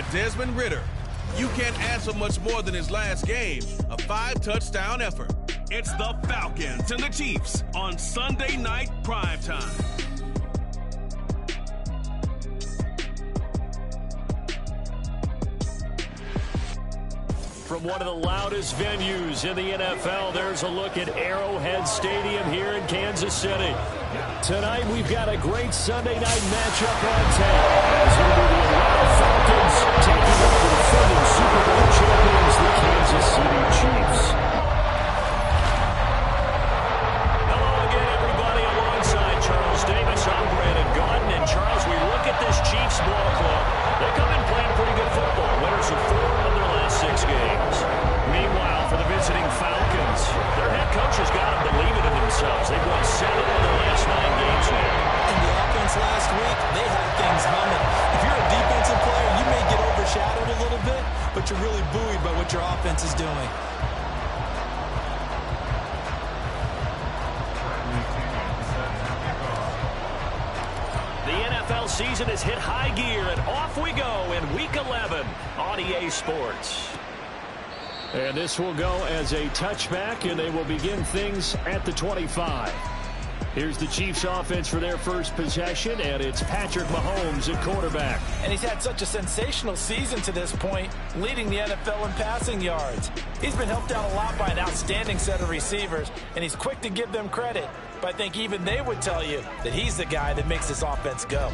by Desmond Ridder. You can't ask for much more than his last game, a 5-touchdown effort. It's the Falcons and the Chiefs on Sunday Night Primetime. From one of the loudest venues in the NFL, there's a look at Arrowhead Stadium here in Kansas City. Tonight, we've got a great Sunday night matchup on tap. As we do the Atlanta Falcons taking on the defending Super Bowl champions, the Kansas City Chiefs. Hello again, everybody. Alongside Charles Davis, I'm Brandon Gaudin. And Charles, we look at this Chiefs ball club. They come in playing pretty good football. Winners of 4 of their last 6 games. Meanwhile, for the visiting Falcons, their head coach has got them believing in themselves. They've won 7 of their last 9 games now. In the offense last week, they had things humming. If you're a defensive player, you may get overshadowed a little bit, but you're really buoyed by what your offense is doing. The NFL season has hit high gear, and off we go in Week 11 on EA Sports. And this will go as a touchback, and they will begin things at the 25. Here's the Chiefs offense for their first possession, and it's Patrick Mahomes at quarterback. And he's had such a sensational season to this point, leading the NFL in passing yards. He's been helped out a lot by an outstanding set of receivers, and he's quick to give them credit. But I think even they would tell you that he's the guy that makes this offense go.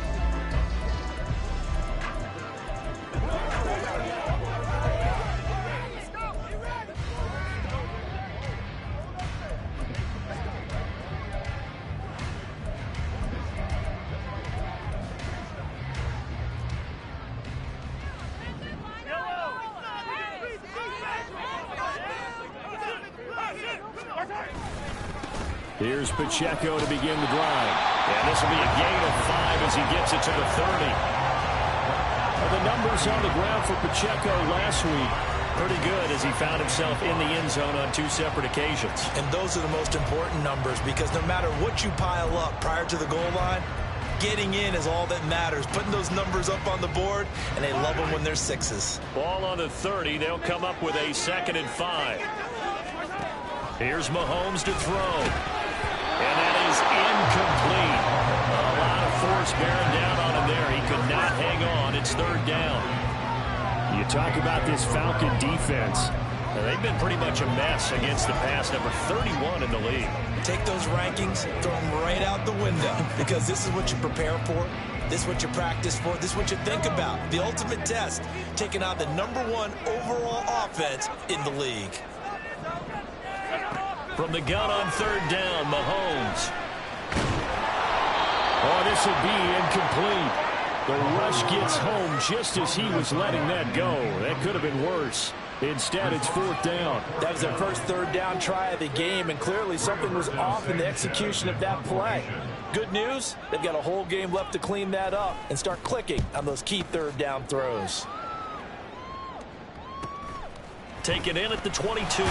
Here's Pacheco to begin the drive. And this will be a gain of 5 as he gets it to the 30. Well, the numbers on the ground for Pacheco last week, pretty good as he found himself in the end zone on 2 separate occasions. And those are the most important numbers because no matter what you pile up prior to the goal line, getting in is all that matters. Putting those numbers up on the board, and they love them when they're 6s. Ball on the 30. They'll come up with a 2nd and 5. Here's Mahomes to throw. And that is incomplete. A lot of force bearing down on him there. He could not hang on. It's 3rd down. You talk about this Falcon defense. They've been pretty much a mess against the pass, number 31 in the league. Take those rankings, throw them right out the window, because this is what you prepare for. This is what you practice for. This is what you think about. The ultimate test, taking out the #1 overall offense in the league. From the gun on 3rd down, Mahomes. Oh, this will be incomplete. The rush gets home just as he was letting that go. That could have been worse. Instead, it's 4th down. That was their first 3rd down try of the game, and clearly something was off in the execution of that play. Good news, they've got a whole game left to clean that up and start clicking on those key 3rd down throws. Taken in at the 22.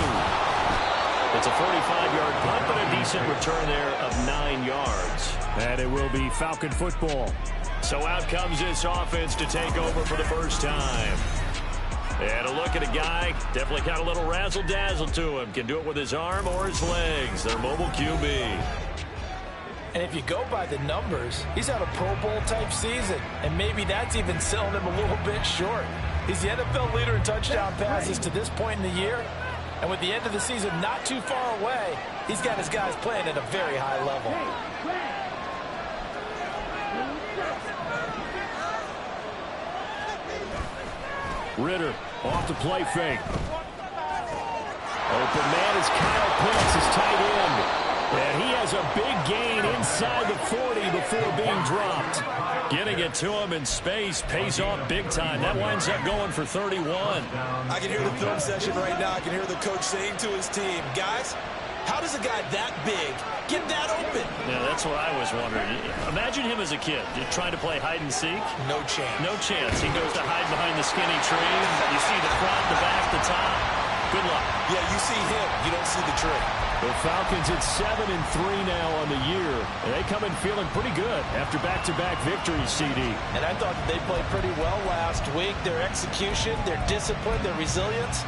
It's a 45-yard punt, but a decent return there of 9 yards. And it will be Falcon football. So out comes this offense to take over for the first time. And a look at a guy, definitely got a little razzle-dazzle to him. Can do it with his arm or his legs. Their mobile QB. And if you go by the numbers, he's had a Pro Bowl-type season. And maybe that's even selling him a little bit short. He's the NFL leader in touchdown passes to this point in the year. And with the end of the season not too far away, he's got his guys playing at a very high level. Ridder off the play fake. Open man is Kyle Pitts, his tight end. And he has a big gain inside the 40 before being dropped. Getting it to him in space pays off big time. That winds up going for 31. I can hear the film session right now. I can hear the coach saying to his team, guys, how does a guy that big get that open? Yeah, that's what I was wondering. Imagine him as a kid, trying to play hide and seek. No chance. No chance. He goes to hide behind the skinny tree. You see the front, the back, the top. Good luck. Yeah, you see him. You don't see the tree. The Falcons at 7-3 now on the year. And they come in feeling pretty good after back-to-back victories, CD. And I thought that they played pretty well last week. Their execution, their discipline, their resilience,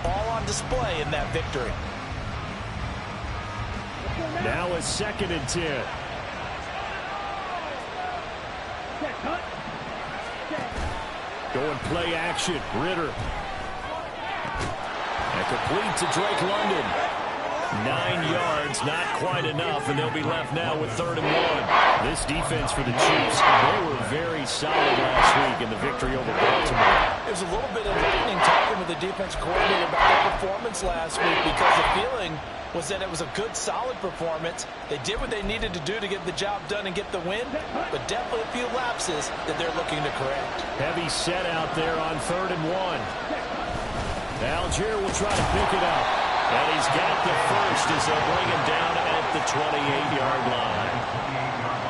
all on display in that victory. Now a 2nd and 10. Going play action. Ritter. And complete to Drake London. 9 yards, not quite enough, and they'll be left now with 3rd and 1. This defense for the Chiefs, they were very solid last week in the victory over Baltimore. There's a little bit of enlightening talking with the defense coordinator about their performance last week, because the feeling was that it was a good, solid performance. They did what they needed to do to get the job done and get the win, but definitely a few lapses that they're looking to correct. Heavy set out there on 3rd and 1. Algier will try to pick it up. And he's got the first as they'll bring him down at the 28-yard line.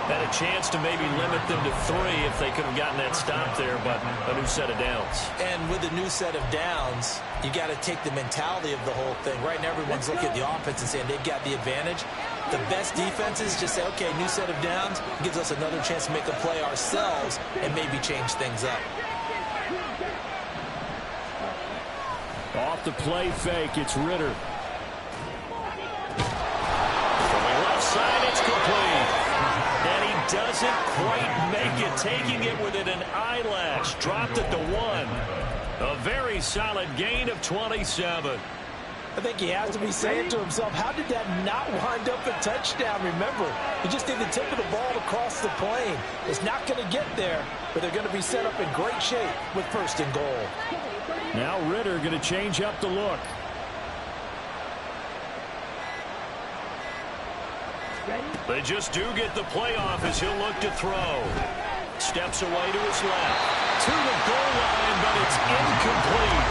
Had a chance to maybe limit them to 3 if they could have gotten that stop there, but a new set of downs. And with a new set of downs, you got to take the mentality of the whole thing. Right now, everyone's looking at the offense and saying they've got the advantage. The best defenses just say, okay, new set of downs, gives us another chance to make a play ourselves and maybe change things up. Off the play fake, it's Ritter. From the left side, it's complete. And he doesn't quite make it, taking it within an eyelash. Dropped it to 1. A very solid gain of 27. I think he has to be saying to himself, how did that not wind up a touchdown? Remember, you just need the tip of the ball to cross the plane. It's not going to get there, but they're going to be set up in great shape with 1st and goal. Now Ritter going to change up the look. They just do get the play off as he'll look to throw. Steps away to his left. To the goal line, but it's incomplete.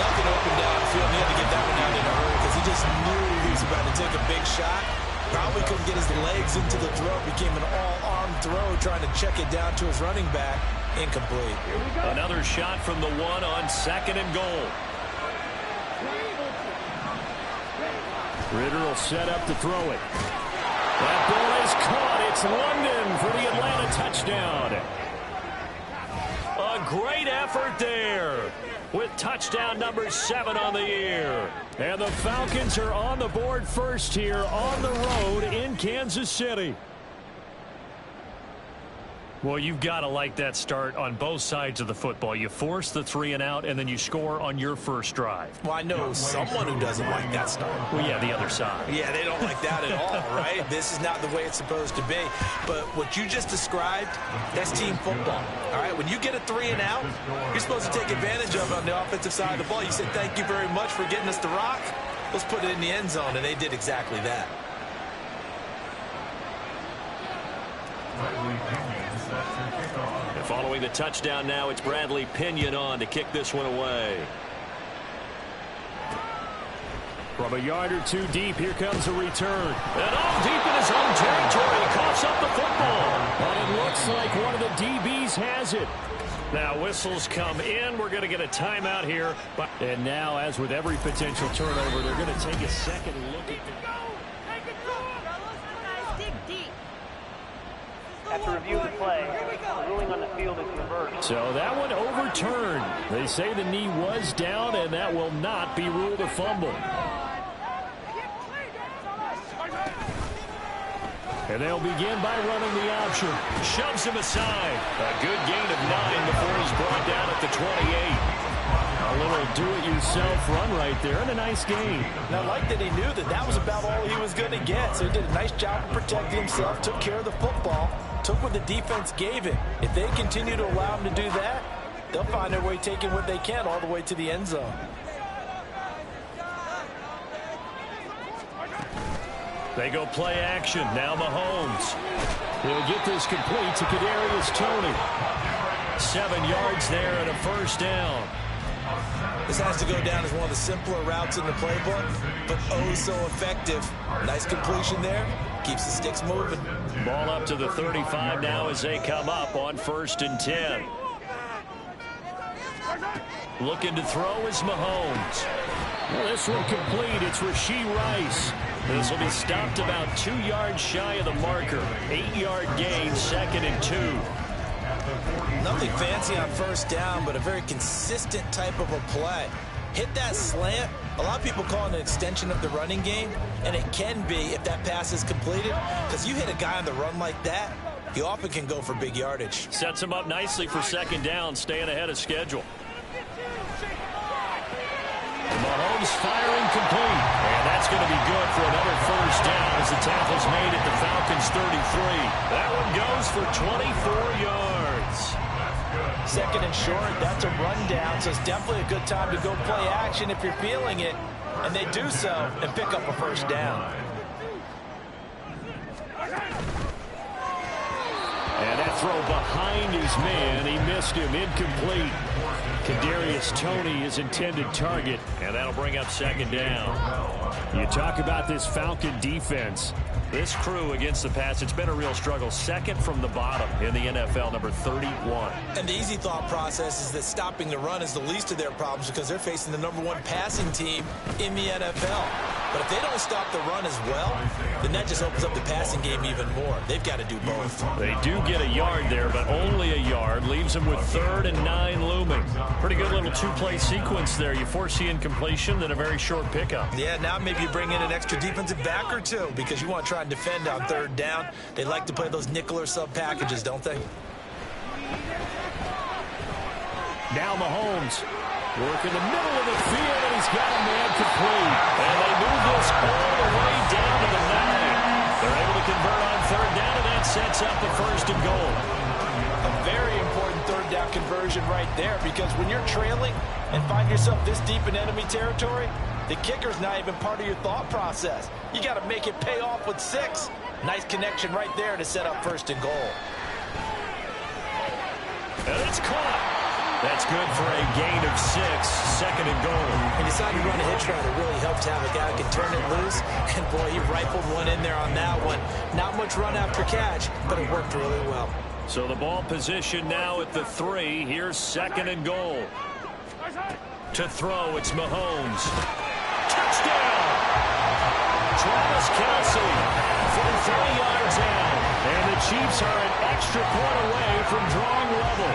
Nothing open downfield. He had to get that one out in a hurry because he just knew he was about to take a big shot. Probably couldn't get his legs into the throw. Became an all-arm throw, trying to check it down to his running back. Incomplete. Another shot from the 1 on 2nd and goal. Ritter will set up to throw it. That ball is caught. It's London for the Atlanta touchdown. A great effort there with touchdown number 7 on the year. And the Falcons are on the board first here on the road in Kansas City. Well, you've got to like that start on both sides of the football. You force the 3 and out, and then you score on your first drive. Well, I know someone who doesn't like that start. Well, yeah, the other side. Yeah, they don't like that at all, right? This is not the way it's supposed to be. But what you just described, that's team football, all right? When you get a 3 and out, you're supposed to take advantage of it on the offensive side of the ball. You said, thank you very much for getting us the rock. Let's put it in the end zone, and they did exactly that. And following the touchdown now, it's Bradley Pinion on to kick this one away. From a yard or 2 deep, here comes a return. And all deep in his own territory, he coughs up the football. But it looks like one of the DBs has it. Now whistles come in. We're going to get a timeout here. And now, as with every potential turnover, they're going to take a second look at the... After review of the play, the ruling on the field is reversed. So that one overturned. They say the knee was down, and that will not be ruled a fumble. And they'll begin by running the option. Shoves him aside. A good gain of 9 before he's brought down at the 28. A little do-it-yourself run right there, and a nice gain. And I like that he knew that that was about all he was going to get. So he did a nice job of protecting himself, took care of the football, took what the defense gave him. If they continue to allow him to do that, they'll find their way taking what they can all the way to the end zone. They go play action. Now Mahomes. He'll get this complete to Kadarius Toney. 7 yards there and a first down. This has to go down as one of the simpler routes in the playbook, but oh so effective. Nice completion there. Keeps the sticks moving. Ball up to the 35 now as they come up on 1st and 10. Looking to throw is Mahomes. Well, this one complete. It's Rashee Rice. This will be stopped about 2 yards shy of the marker. 8-yard gain, 2nd and 2. Nothing fancy on first down, but a very consistent type of a play. Hit that slant. A lot of people call it an extension of the running game, and it can be if that pass is completed, because you hit a guy on the run like that, he often can go for big yardage. Sets him up nicely for 2nd down, staying ahead of schedule. Mahomes firing complete. And that's going to be good for another first down as the tackle's made at the Falcons 33. That one goes for 24 yards. 2nd and short, that's a rundown, so it's definitely a good time to go play action if you're feeling it. And they do so and pick up a first down. And that throw behind his man, he missed him, incomplete. Kadarius Toney, his intended target, and that'll bring up 2nd down. You talk about this Falcon defense. This crew against the pass, it's been a real struggle. 2nd from the bottom in the NFL, number 31. And the easy thought process is that stopping the run is the least of their problems because they're facing the number 1 passing team in the NFL. But if they don't stop the run as well, then that just opens up the passing game even more. They've got to do both. They do get a yard there, but only a yard. Leaves them with 3rd and 9 looming. Pretty good little 2-play sequence there. You force the incompletion, then a very short pickup. Yeah, now maybe you bring in an extra defensive back or two because you want to try and defend on 3rd down. They like to play those nickel or sub packages, don't they? Now Mahomes working the middle of the field, and he's got a man complete. And they move this all the way down to the 9. They're able to convert on 3rd down, and that sets up the 1st and goal. A very important 3rd down conversion right there because when you're trailing and find yourself this deep in enemy territory, the kicker's not even part of your thought process. You got to make it pay off with 6. Nice connection right there to set up 1st and goal. And it's caught. That's good for a gain of 6, 2nd and goal. He decided to run a hitch route. It really helped to have a guy who can turn it loose. And, boy, he rifled one in there on that one. Not much run after catch, but it worked really well. So the ball position now at the 3. Here's 2nd and goal. To throw, it's Mahomes. Touchdown! Travis Kelce from 30 yards out. And the Chiefs are an extra point away from drawing level.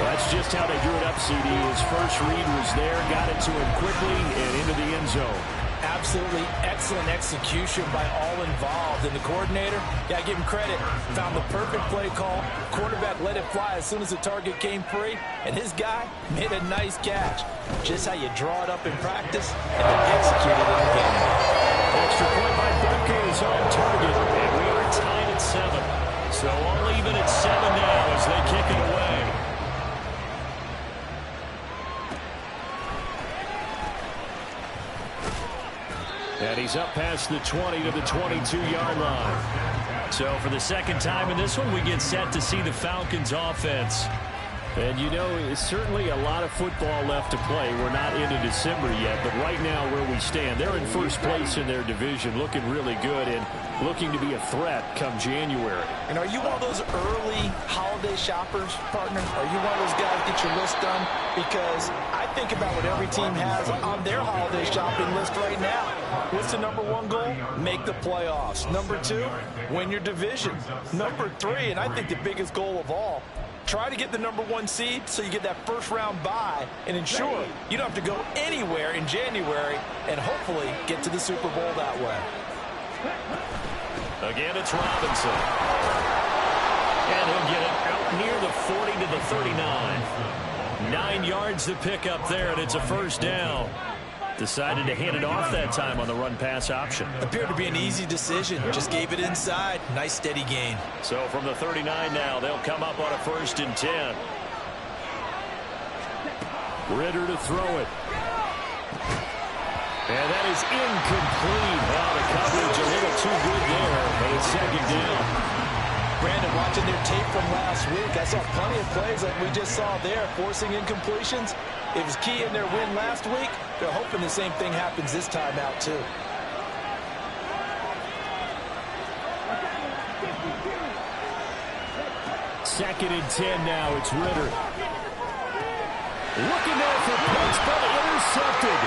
That's just how they drew it up, CD. His first read was there, got it to him quickly, and into the end zone. Absolutely excellent execution by all involved. And the coordinator, got to give him credit, found the perfect play call. Quarterback let it fly as soon as the target came free, and his guy made a nice catch. Just how you draw it up in practice and then execute it in the game. Extra point by Butker is on target, and we are tied at 7. So all even at 7 now as they kick it away. And he's up past the 20 to the 22-yard line. So for the 2nd time in this one, we get set to see the Falcons offense. And, you know, it's certainly a lot of football left to play. We're not into December yet, but right now where we stand, they're in first place in their division, looking really good and looking to be a threat come January. And are you one of those early holiday shoppers, partner? Are you one of those guys get your list done? Because I think about what every team has on their holiday shopping list right now. What's the number 1 goal? Make the playoffs. Number 2, win your division. Number 3, and I think the biggest goal of all, try to get the number 1 seed so you get that first-round bye and ensure you don't have to go anywhere in January and hopefully get to the Super Bowl that way. Again, it's Robinson. And he'll get it out near the 40 to the 39. 9 yards to pick up there, and it's a first down. Decided to hand it off that time on the run-pass option. Appeared to be an easy decision. Just gave it inside. Nice steady gain. So from the 39 now, they'll come up on a 1st and 10. Ritter to throw it. And that is incomplete. Well, the coverage a little too good there, but it's 2nd down. Brandon, watching their tape from last week, I saw plenty of plays like we just saw there, forcing incompletions. It was key in their win last week. They're hoping the same thing happens this time out, too. 2nd and 10 now. It's Ritter. Looking there for points, but intercepted.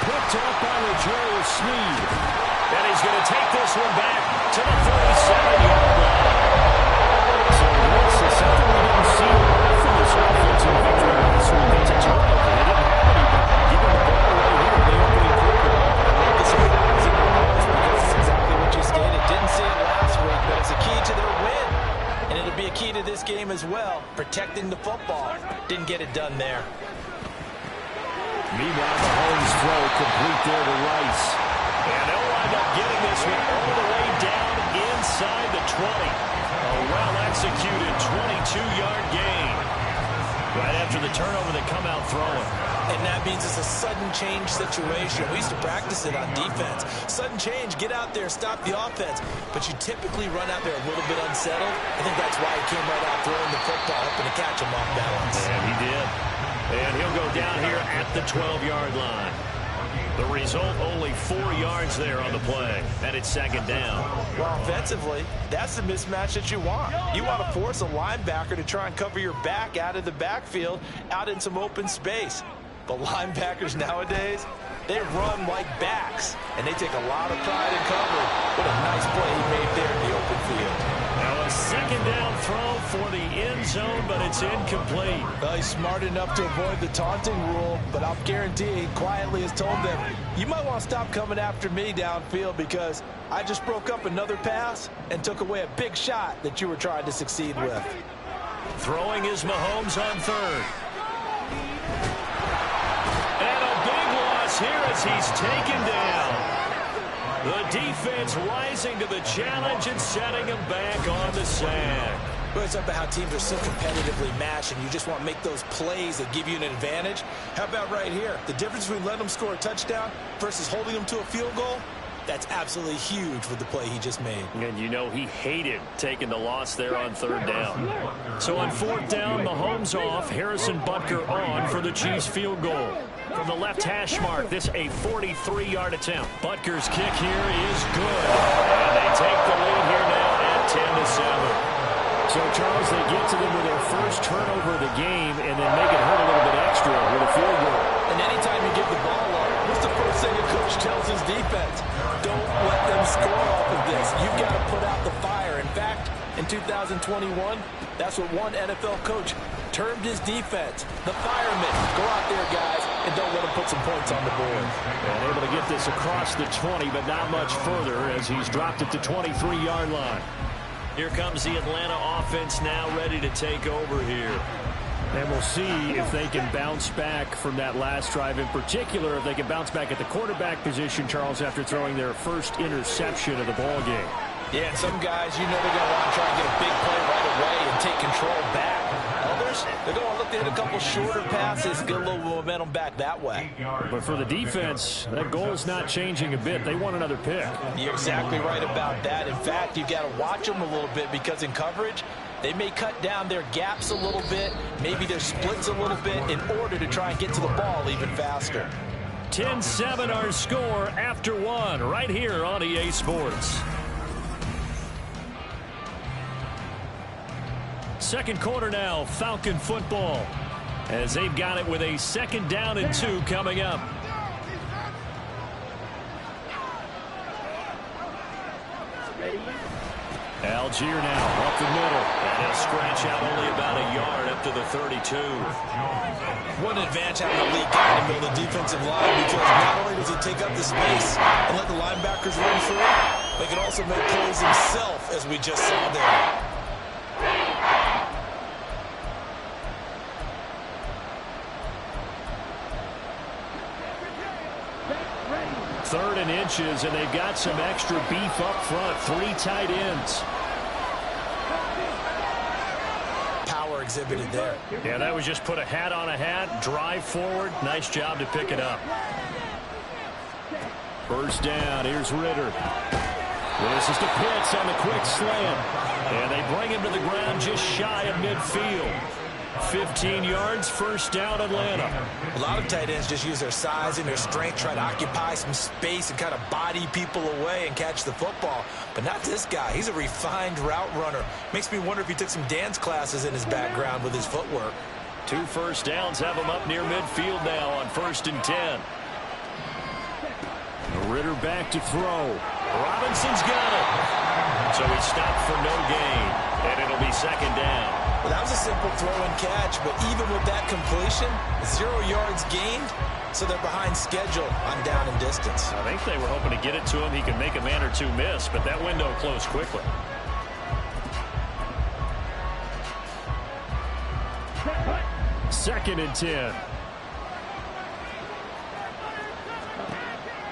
Picked up by L'Jarius Sneed. And he's going to take this one back to the 47-yard line. So this is something we didn't see from this offensive victory last week. It's a turnover. They didn't have anybody. Giving the ball away here in the opening quarter. It's surprising because it's exactly what you stated. Didn't see it last week, but it's a key to their win. And it'll be a key to this game as well, protecting the football. Didn't get it done there. Meanwhile, Mahomes' throw complete there to Rice. And they'll wind up getting this one all the way down inside the 20. A well-executed 22-yard gain. Right after the turnover, they come out throwing. And that means it's a sudden change situation. We used to practice it on defense. Sudden change, get out there, stop the offense. But you typically run out there a little bit unsettled. I think that's why he came right out throwing the football, hoping to catch him off balance. And he did. And he'll go down here at the 12-yard line. The result, only 4 yards there on the play. And it's 2nd down. Well, offensively, that's the mismatch that you want. You want to force a linebacker to try and cover your back out of the backfield, out in some open space. But linebackers nowadays, they run like backs, and they take a lot of pride in cover. What a nice play he made there in the open field. Now a 2nd down throw for the end zone, but it's incomplete. Well, he's smart enough to avoid the taunting rule, but I'll guarantee he quietly has told them, you might want to stop coming after me downfield because I just broke up another pass and took away a big shot that you were trying to succeed with. Throwing is Mahomes on 3rd. And a big loss here as he's taken down. The defense rising to the challenge and setting him back on the sack. Well, it's up to how teams are so competitively matched, and you just want to make those plays that give you an advantage. How about right here? The difference between letting them score a touchdown versus holding them to a field goal, that's absolutely huge with the play he just made. And you know he hated taking the loss there on 3rd down. So on 4th down, Mahomes off, Harrison Butker on for the Chiefs field goal. From the left hash mark, this a 43-yard attempt. Butker's kick here is good. And they take the lead here now at 10-7. So, Charles, they get to them with their first turnover of the game and then make it hurt a little bit extra with a field goal. And anytime you give the ball up, what's the first thing a coach tells his defense? Don't let them score off of this. You've got to put out the fire. In fact, in 2021, that's what one NFL coach termed his defense, the firemen. Go out there, guys, and don't let them put some points on the board. And able to get this across the 20, but not much further as he's dropped it to 23-yard line. Here comes the Atlanta offense now ready to take over here. And we'll see if they can bounce back from that last drive. In particular, if they can bounce back at the quarterback position, Charles, after throwing their first interception of the ball game. Yeah, and some guys, you know they're going to want to try and get a big play right away and take control back. Others, they're going to look to hit a couple shorter passes, get a little momentum back that way. But for the defense, that goal's not changing a bit. They want another pick. You're exactly right about that. In fact, you've got to watch them a little bit because in coverage, they may cut down their gaps a little bit, maybe their splits a little bit in order to try and get to the ball even faster. 10-7 our score after 1 right here on EA Sports. Second quarter now, Falcon football, as they've got it with a 2nd down and 2 coming up. Algier now up the middle, and he'll scratch out only about a yard up to the 32. What an advantage having a lead guy to build a defensive line, because not only does he take up the space and let the linebackers run through, but he can also make plays himself, as we just saw there. 3rd and inches, and they've got some extra beef up front. 3 tight ends. Power exhibited there. Yeah, that was just put a hat on a hat, drive forward. Nice job to pick it up. First down, here's Ritter. This is to Pitts on the quick slant. And they bring him to the ground just shy of midfield. 15 yards, first down, Atlanta. A lot of tight ends just use their size and their strength, try to occupy some space and kind of body people away and catch the football. But not this guy. He's a refined route runner. Makes me wonder if he took some dance classes in his background with his footwork. 2 first downs have him up near midfield now on 1st and 10. Ritter back to throw. Robinson's got it. So he stopped for no gain, and it'll be 2nd down. Well, that was a simple throw and catch, but even with that completion, 0 yards gained, so they're behind schedule on down and distance. I think they were hoping to get it to him. He could make a man or two miss, but that window closed quickly. Second and 10.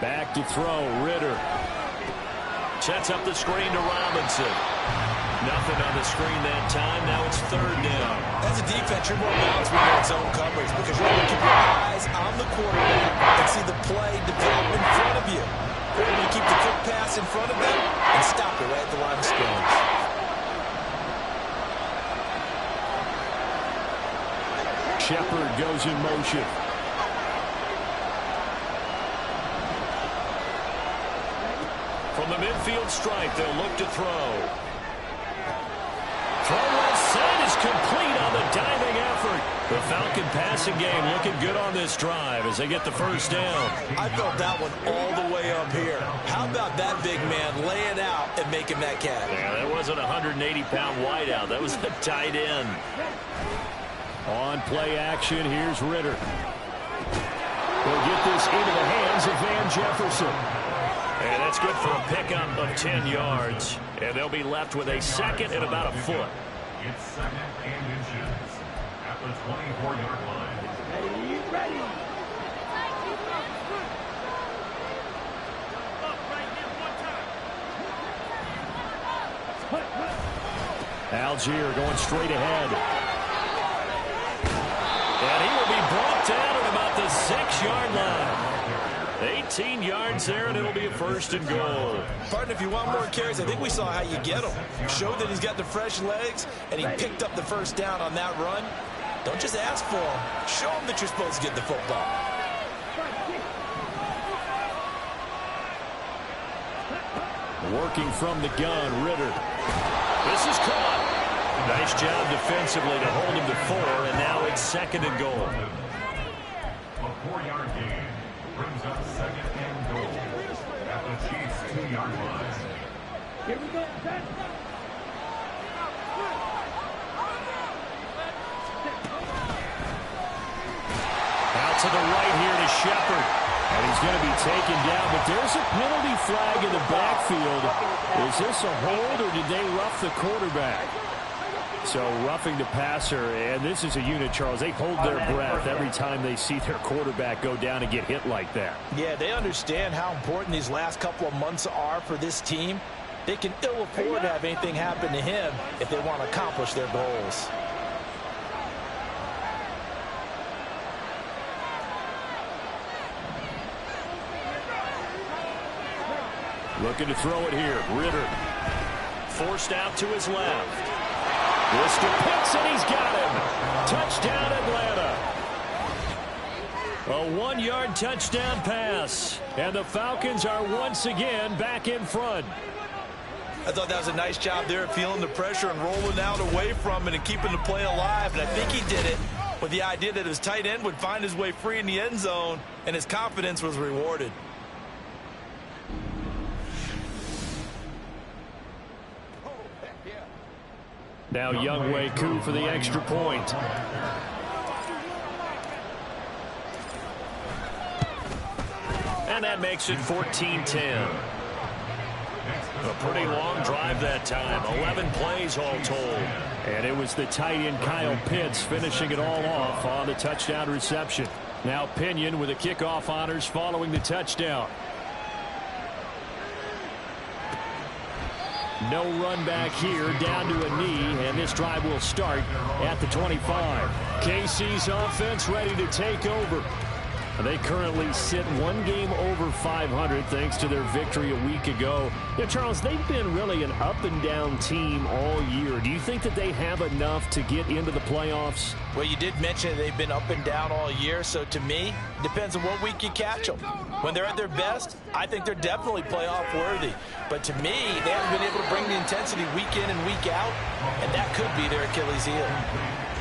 Back to throw, Ritter. Sets up the screen to Robinson. Nothing on the screen that time. Now it's 3rd down. As a defense, you're more balanced when you're in zone coverage because you're able to keep your eyes on the quarterback and see the play develop in front of you. You're able to keep the quick pass in front of them and stop it right at the line of scrimmage. Shepard goes in motion. From the midfield stripe, they'll look to throw. Throw well set is complete on the diving effort. The Falcon passing game looking good on this drive as they get the first down. I felt that one all the way up here. How about that big man lay it out and making that catch? Yeah, that wasn't a 180-pound wideout. That was the tight end. On play action, here's Ritter. They'll get this into the hands of Van Jefferson. And that's good for a pickup of 10 yards. And they'll be left with a 2nd and about a foot. It's 2nd and inches at the 24-yard line. Ready. Algier going straight ahead. And he will be brought down at about the 6-yard line. 18 yards there, and it'll be a 1st and goal. Partner, if you want more carries, I think we saw how you get him. Showed that he's got the fresh legs, and he picked up the first down on that run. Don't just ask for him. Show him that you're supposed to get the football. Working from the gun, Ritter. This is caught. Nice job defensively to hold him to 4, and now it's 2nd and goal. A 4-yard gain brings up 2nd and goal at the Chiefs' 2-yard line. Here we go. Out to the right here to Shepard. And he's going to be taken down, but there's a penalty flag in the backfield. Is this a hold, or did they rough the quarterback? So roughing the passer, and this is a unit, Charles. They hold their breath every time they see their quarterback go down and get hit like that. Yeah, they understand how important these last couple of months are for this team. They can ill afford to have anything happen to him if they want to accomplish their goals. Looking to throw it here. Ritter forced out to his left. This to Pitts, and he's got him. Touchdown, Atlanta. A 1-yard touchdown pass. And the Falcons are once again back in front. I thought that was a nice job there, feeling the pressure and rolling out away from it and keeping the play alive. And I think he did it with the idea that his tight end would find his way free in the end zone, and his confidence was rewarded. Now Younghoe Koo for the extra point. And that makes it 14-10. A pretty long drive that time. 11 plays all told. And it was the tight end Kyle Pitts finishing it all off on the touchdown reception. Now Pinion with the kickoff honors following the touchdown. No run back here, down to a knee, and this drive will start at the 25. KC's offense ready to take over. They currently sit one game over 500 thanks to their victory a week ago. Yeah, Charles, they've been really an up-and-down team all year. Do you think that they have enough to get into the playoffs? Well, you did mention they've been up and down all year, so to me, it depends on what week you catch them. When they're at their best, I think they're definitely playoff worthy. But to me, they haven't been able to bring the intensity week in and week out, and that could be their Achilles heel.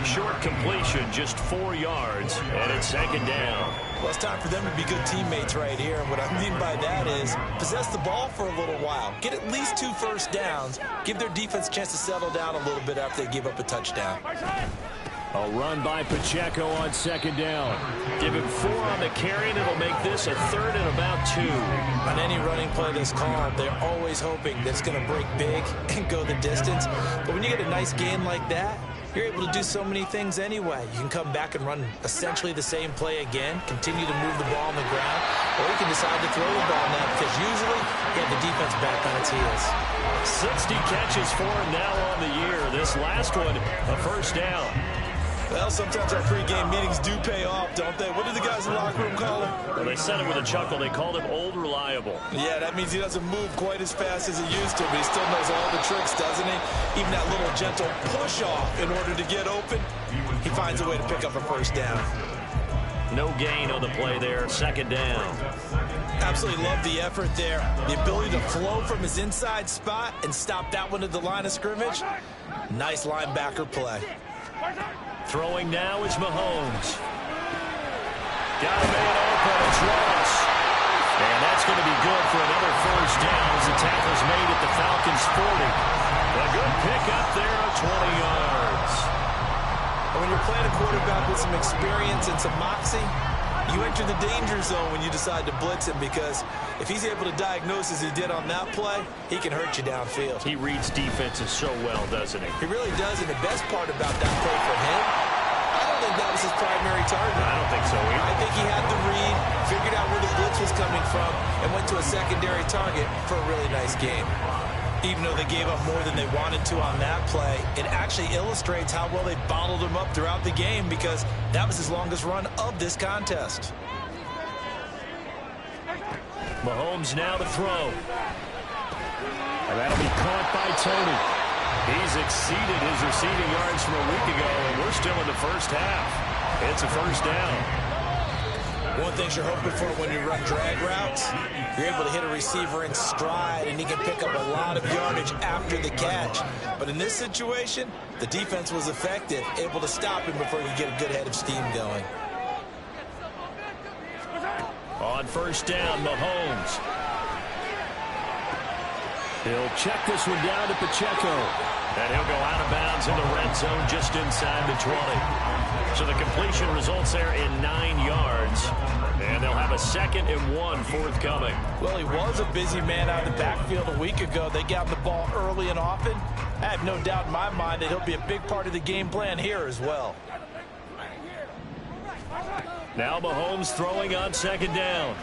Short completion, just 4 yards, and it's second down. Well, it's time for them to be good teammates right here. And what I mean by that is possess the ball for a little while. Get at least 2 first downs. Give their defense a chance to settle down a little bit after they give up a touchdown. A run by Pacheco on second down. Give him 4 on the carry, and it'll make this a third and about 2. On any running play that's called, they're always hoping that it's going to break big and go the distance. But when you get a nice gain like that, you're able to do so many things anyway. You can come back and run essentially the same play again, continue to move the ball on the ground, or you can decide to throw the ball now because usually you have the defense back on its heels. 60 catches for him now on the year. This last one, a first down. Well, sometimes our pregame meetings do pay off, don't they? What do the guys in the locker room call him? Well, they said it with a chuckle. They called him Old Reliable. Yeah, that means he doesn't move quite as fast as he used to, but he still knows all the tricks, doesn't he? Even that little gentle push-off in order to get open, he finds a way to pick up a first down. No gain on the play there, second down. Absolutely love the effort there. The ability to flow from his inside spot and stop that one at the line of scrimmage. Nice linebacker play. Throwing now is Mahomes. Got a man open, it's Ross. And that's going to be good for another first down as the tackle's made at the Falcons' 40. A good pickup there of 20 yards. When you're playing a quarterback with some experience and some moxie, you enter the danger zone when you decide to blitz him because if he's able to diagnose as he did on that play, he can hurt you downfield. He reads defenses so well, doesn't he? He really does, and the best part about that play for him, I don't think that was his primary target. I don't think so either. I think he had the read, figured out where the blitz was coming from, and went to a secondary target for a really nice game. Even though they gave up more than they wanted to on that play, it actually illustrates how well they bottled him up throughout the game because that was his longest run of this contest. Mahomes now to throw. And that'll be caught by Tony. He's exceeded his receiving yards from a week ago, and we're still in the first half. It's a first down. One thing you're hoping for when you run drag routes, you're able to hit a receiver in stride, and he can pick up a lot of yardage after the catch. But in this situation, the defense was effective, able to stop him before he could get a good head of steam going. On first down, Mahomes. He'll check this one down to Pacheco. And he'll go out of bounds in the red zone just inside the 20. So the completion results there in 9 yards. And they'll have a 2nd and 1 forthcoming. Well, he was a busy man out of the backfield a week ago. They got him the ball early and often. I have no doubt in my mind that he'll be a big part of the game plan here as well. Now Mahomes throwing on second down.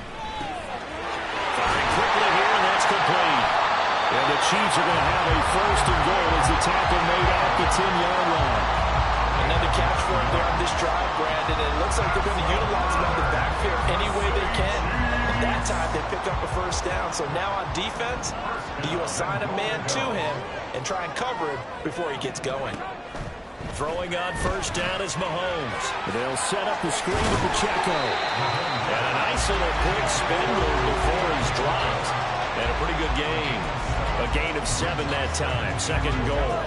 Firing quickly here, and that's complete. And the Chiefs are going to have a 1st and goal as the tackle made at the 10-yard line. Another catch for him there on this drive, Brandon. And it looks like they're going to utilize him on the backfield any way they can. At that time, they pick up a first down. So now on defense, do you assign a man to him and try and cover him before he gets going? Throwing on first down is Mahomes. They'll set up the screen to Pacheco. And a nice little quick spin move before he's dropped. And a pretty good gain. A gain of 7 that time. 2nd and goal.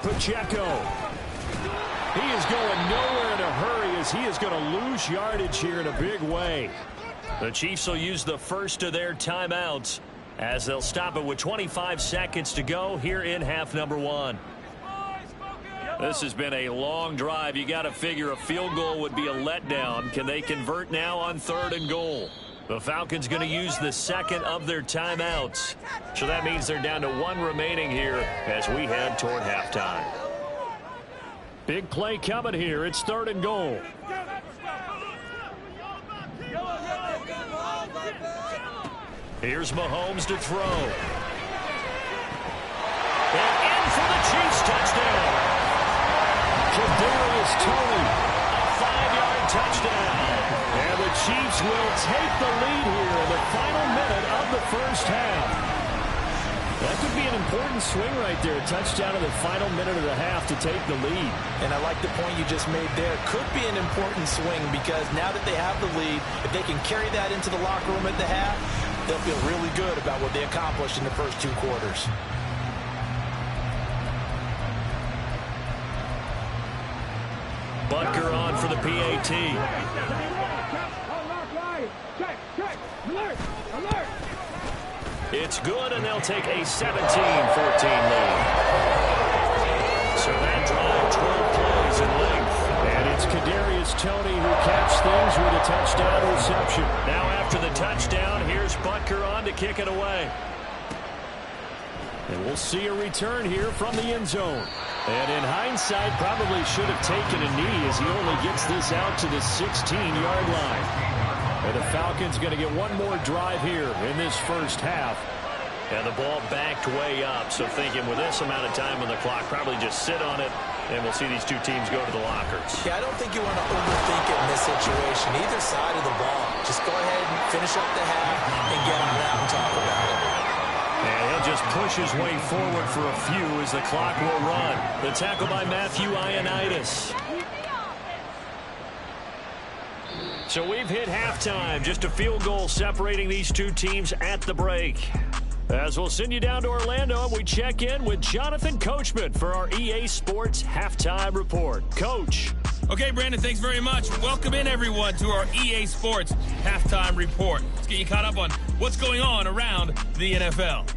Pacheco. He is going nowhere in a hurry as he is going to lose yardage here in a big way. The Chiefs will use the first of their timeouts as they'll stop it with 25 seconds to go here in half number 1. This has been a long drive. You got to figure a field goal would be a letdown. Can they convert now on 3rd and goal? The Falcons going to use the 2nd of their timeouts. So that means they're down to 1 remaining here as we head toward halftime. Big play coming here. It's 3rd and goal. Here's Mahomes to throw. touchdown. And the Chiefs will take the lead here in the final minute of the first half. That could be an important swing right there. A touchdown in the final minute of the half to take the lead. And I like the point you just made there. Could be an important swing because now that they have the lead, if they can carry that into the locker room at the half, they'll feel really good about what they accomplished in the first 2 quarters. Butker on for the PAT. It's good, and they'll take a 17-14 lead. So that drive, 12 plays in length. And it's Kadarius Toney who catches things with a touchdown reception. Now after the touchdown, here's Butker on to kick it away. And we'll see a return here from the end zone. And in hindsight, probably should have taken a knee as he only gets this out to the 16-yard line. And the Falcons going to get one more drive here in this first half. And the ball backed way up. So thinking with this amount of time on the clock, probably just sit on it, and we'll see these two teams go to the lockers. Yeah, I don't think you want to overthink it in this situation. Either side of the ball. Just go ahead and finish up the half and get on out and talk about it. And he'll just push his way forward for a few as the clock will run. The tackle by Matthew Ioannidis. So we've hit halftime. Just a field goal separating these two teams at the break. As we'll send you down to Orlando, we check in with Jonathan Coachman for our EA Sports Halftime Report. Coach. Okay, Brandon, thanks very much. Welcome in, everyone, to our EA Sports Halftime Report. Let's get you caught up on what's going on around the NFL.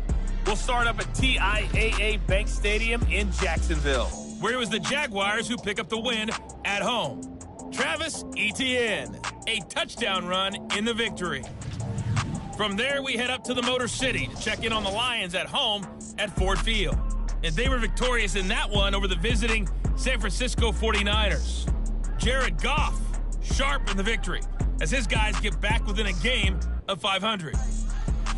We'll start up at TIAA Bank Stadium in Jacksonville, where it was the Jaguars who pick up the win at home. Travis Etienne, a touchdown run in the victory. From there, we head up to the Motor City to check in on the Lions at home at Ford Field. And they were victorious in that one over the visiting San Francisco 49ers. Jared Goff, sharp in the victory, as his guys get back within a game of 500.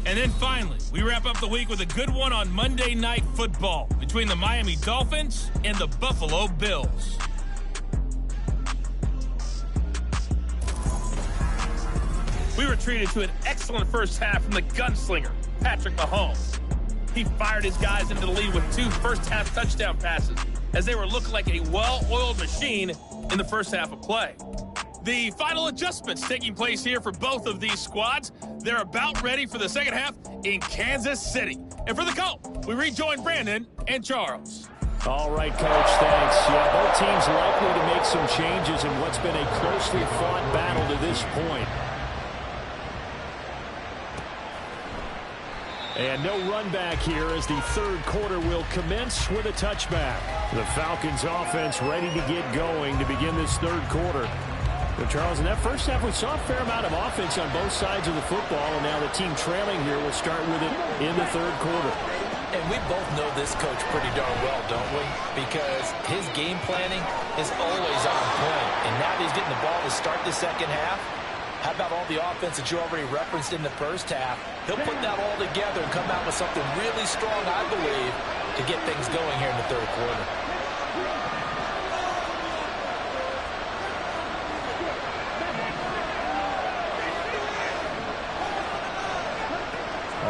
And then finally, we wrap up the week with a good one on Monday Night Football between the Miami Dolphins and the Buffalo Bills. We were treated to an excellent first half from the gunslinger, Patrick Mahomes. He fired his guys into the lead with 2 first-half touchdown passes as they were looking like a well-oiled machine in the first half of play. The final adjustments taking place here for both of these squads. They're about ready for the second half in Kansas City. And for the call, we rejoin Brandon and Charles. All right, Coach, thanks. Yeah, both teams likely to make some changes in what's been a closely fought battle to this point. And no run back here as the third quarter will commence with a touchback. The Falcons offense ready to get going to begin this third quarter. But Charles, in that first half, we saw a fair amount of offense on both sides of the football, and now the team trailing here will start with it in the third quarter. And we both know this coach pretty darn well, don't we? Because his game planning is always on point. And now that he's getting the ball to start the second half, how about all the offense that you already referenced in the first half? He'll put that all together and come out with something really strong, I believe, to get things going here in the third quarter.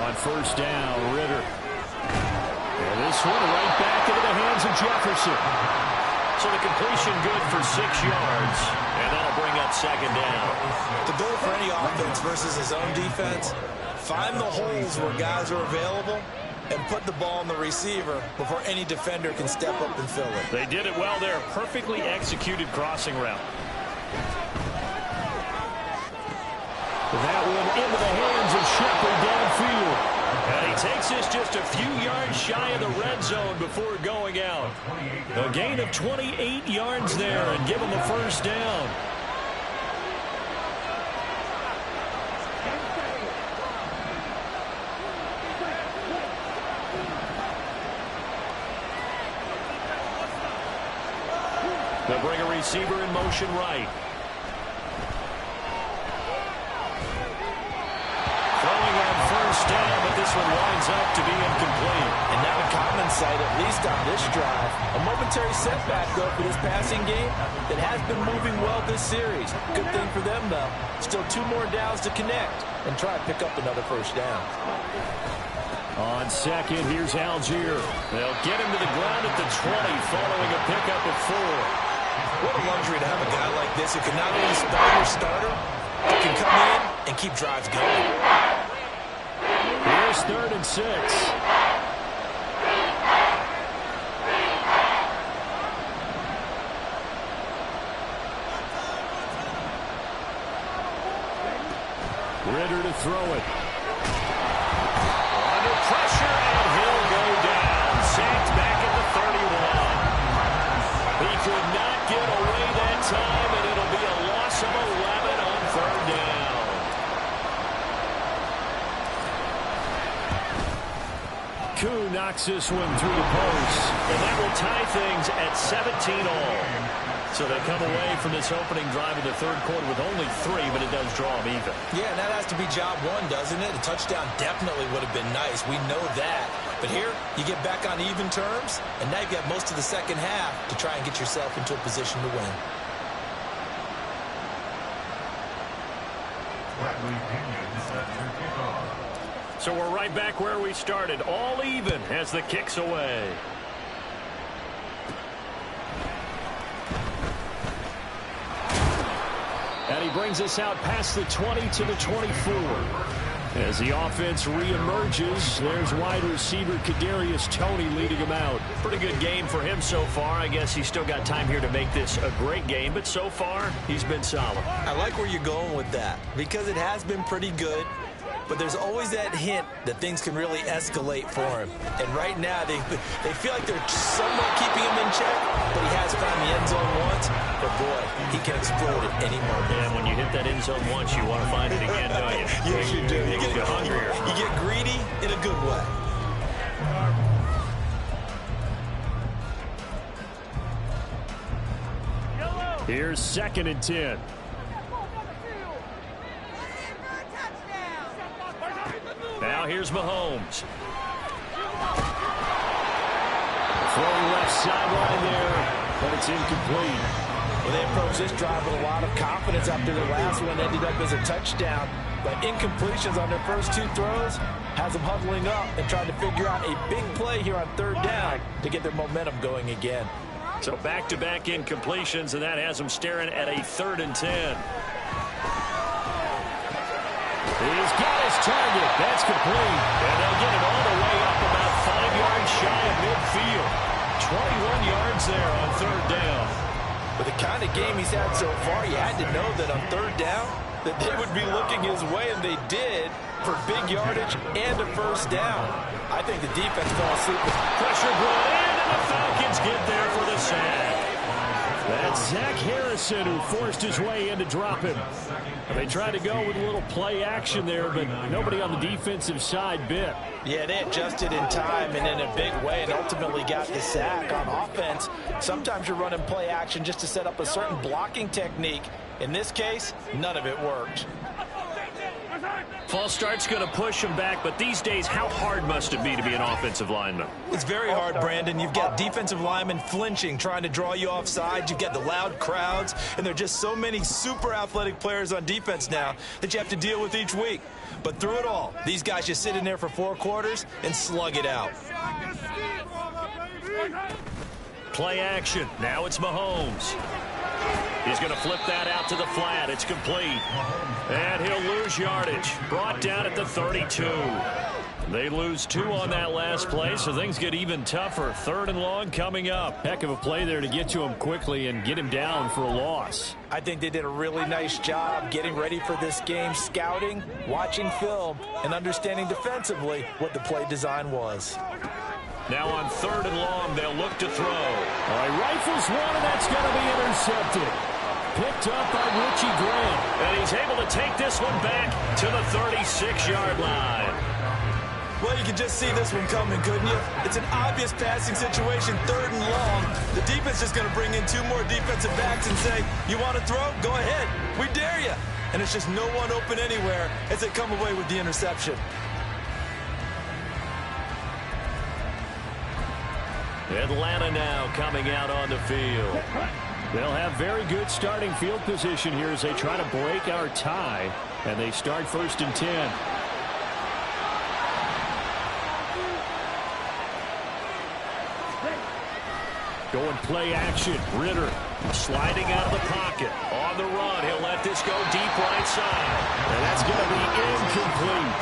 On first down, Ritter. And this one right back into the hands of Jefferson. So the completion good for 6 yards, and that'll bring up second down. The goal for any offense versus his own defense, find the holes where guys are available and put the ball on the receiver before any defender can step up and fill it. They did it well there. Perfectly executed crossing route. That one into the hands of Shepard downfield. And he takes this just a few yards shy of the red zone before going out. A gain of 28 yards there and give him the first down. They'll bring a receiver in motion right. Throwing on first down, but this one winds up to be incomplete. And not a common sight, at least on this drive. A momentary setback, though, for this passing game that has been moving well this series. Good thing for them, though. Still 2 more downs to connect and try to pick up another first down. On second, here's Algier. They'll get him to the ground at the 20 following a pickup of 4. What a luxury to have a guy like this who can not only spell your starter, but can come in and keep drives going. Here's 3rd and 6. Ritter to throw it. Under pressure, and he'll go down. Sacked back at the 31. He could not get away that time, and it'll be a loss of 11 on 3rd down. Koo knocks this one through the post, and that will tie things at 17 all. So they come away from this opening drive of the 3rd quarter with only 3, but it does draw them even. Yeah, and that has to be job 1, doesn't it? A touchdown definitely would have been nice. We know that. But here, you get back on even terms, and now you've got most of the second half to try and get yourself into a position to win. So we're right back where we started, all even as the kick's away. And he brings us out past the 20 to the 24. As the offense reemerges, there's wide receiver Kadarius Toney leading him out. Pretty good game for him so far. I guess he's still got time here to make this a great game, but so far, he's been solid. I like where you're going with that because it has been pretty good. But there's always that hint that things can really escalate for him. And right now, they feel like they're somewhat keeping him in check, but he has found the end zone once. But, boy, he can explode at any moment. And when you hit that end zone once, you want to find it again, don't you? Yes, you do. You get hungrier. You get greedy in a good way. Here's 2nd and 10. Now here's Mahomes. Throwing left sideline there, but it's incomplete. Well, they approached this drive with a lot of confidence after the last one ended up as a touchdown. But incompletions on their first 2 throws has them huddling up and trying to figure out a big play here on 3rd down to get their momentum going again. So back-to-back incompletions, and that has them staring at a 3rd and 10. He's got his target. That's complete. And they'll get it all the way up about 5 yards shy of midfield. 21 yards there on 3rd down. With the kind of game he's had so far, you had to know that on 3rd down that they would be looking his way, and they did, for big yardage and a first down. I think the defense fell asleep with pressure brought in, and the Falcons get there for the sack. That's Zach Harrison who forced his way in to drop him. They tried to go with a little play action there, but nobody on the defensive side bit. Yeah, they adjusted in time and in a big way and ultimately got the sack. On offense, sometimes you're running play action just to set up a certain blocking technique. In this case, none of it worked. False start's going to push him back, but these days, how hard must it be to be an offensive lineman? It's very hard, Brandon. You've got defensive linemen flinching, trying to draw you offside. You've got the loud crowds, and there are just so many super athletic players on defense now that you have to deal with each week. But through it all, these guys just sit in there for 4 quarters and slug it out. Play action. Now it's Mahomes. He's going to flip that out to the flat. It's complete. And he'll lose yardage. Brought down at the 32. They lose 2 on that last play, so things get even tougher. 3rd and long coming up. Heck of a play there to get to him quickly and get him down for a loss. I think they did a really nice job getting ready for this game, scouting, watching film, and understanding defensively what the play design was. Now on 3rd and long, they'll look to throw. All right, rifles one, and that's going to be intercepted. Picked up by Richie Grant. And he's able to take this one back to the 36-yard line. Well, you can just see this one coming, couldn't you? It's an obvious passing situation, 3rd and long. The defense is going to bring in 2 more defensive backs and say, you want to throw? Go ahead. We dare you. And it's just no one open anywhere as they come away with the interception. Atlanta now coming out on the field. They'll have very good starting field position here as they try to break our tie, and they start 1st and 10. Going play action. Ritter sliding out of the pocket. On the run. He'll let this go deep right side. And that's going to be incomplete.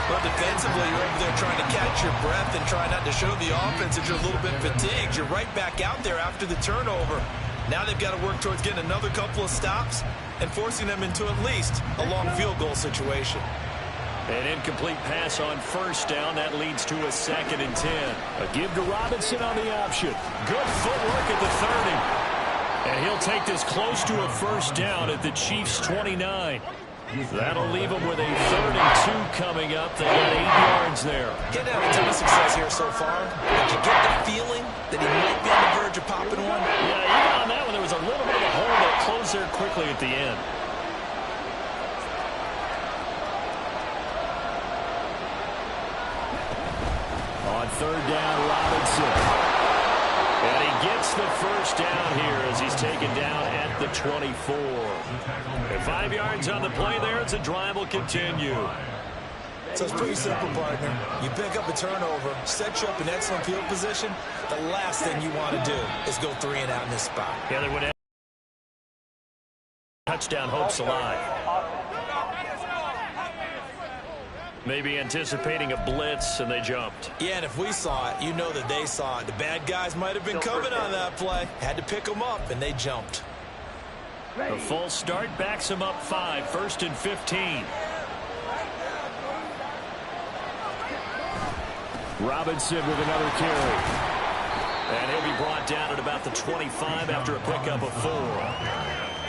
Well, defensively, you're over there trying to catch your breath and try not to show the offense that you're a little bit fatigued. You're right back out there after the turnover. Now they've got to work towards getting another couple of stops and forcing them into at least a long field goal situation. An incomplete pass on 1st down. That leads to a 2nd and 10. A give to Robinson on the option. Good footwork at the 30. And he'll take this close to a 1st down at the Chiefs' 29. That'll leave them with a 3rd and 2 coming up. They got 8 yards there. Getting out a ton of success here so far. Did you get the feeling that he might be on the verge of popping one? Yeah, even on that one, there was a little bit of a hole that closed there quickly at the end. On 3rd down, Robinson. And he gets the 1st down here as he's taken down at the 24. And 5 yards on the play there as the drive will continue. So it's pretty simple, partner. You pick up a turnover, set you up in excellent field position. The last thing you want to do is go 3 and out in this spot. Yeah, they would have touchdown hopes alive. Maybe anticipating a blitz, and they jumped. Yeah, and if we saw it, you know that they saw it. The bad guys might have been coming on that play. Had to pick them up, and they jumped. A full start backs him up 5, 1st and 15. Robinson with another carry. And he'll be brought down at about the 25 after a pickup of 4.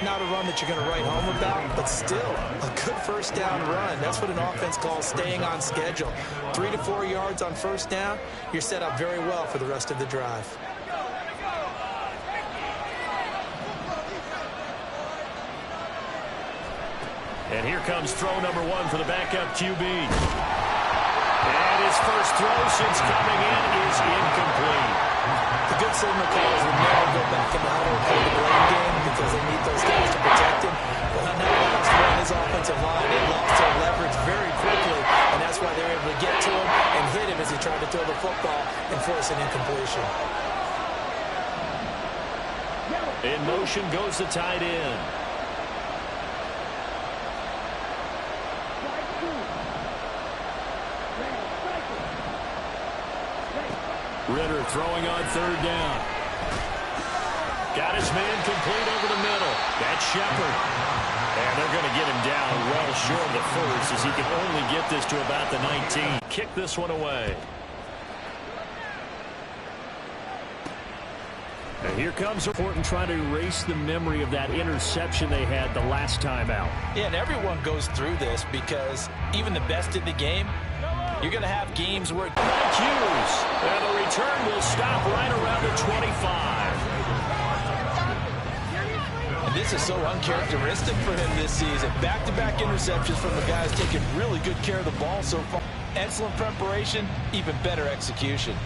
Not a run that you're going to write home about, but still a good 1st down run. That's what an offense calls staying on schedule. 3 to 4 yards on 1st down, you're set up very well for the rest of the drive. And here comes throw number 1 for the backup QB. And his first throw since coming in is incomplete. The good signal callers would never go back in the huddle and play the blame game because they need those guys to protect him. But on that last one, his offensive line, they lost their leverage very quickly, and that's why they were able to get to him and hit him as he tried to throw the football and force an incompletion. In motion goes the tight end. Ritter throwing on 3rd down. Got his man complete over the middle. That's Shepard. And they're going to get him down well short of the 1st as he can only get this to about the 19. Kick this one away. And here comes important trying to erase the memory of that interception they had the last time out. Yeah, and everyone goes through this because even the best in the game, you're going to have games where Mike Hughes. And the return will stop right around the 25. And this is so uncharacteristic for him this season. Back-to-back interceptions from the guys taking really good care of the ball so far. Excellent preparation, even better execution.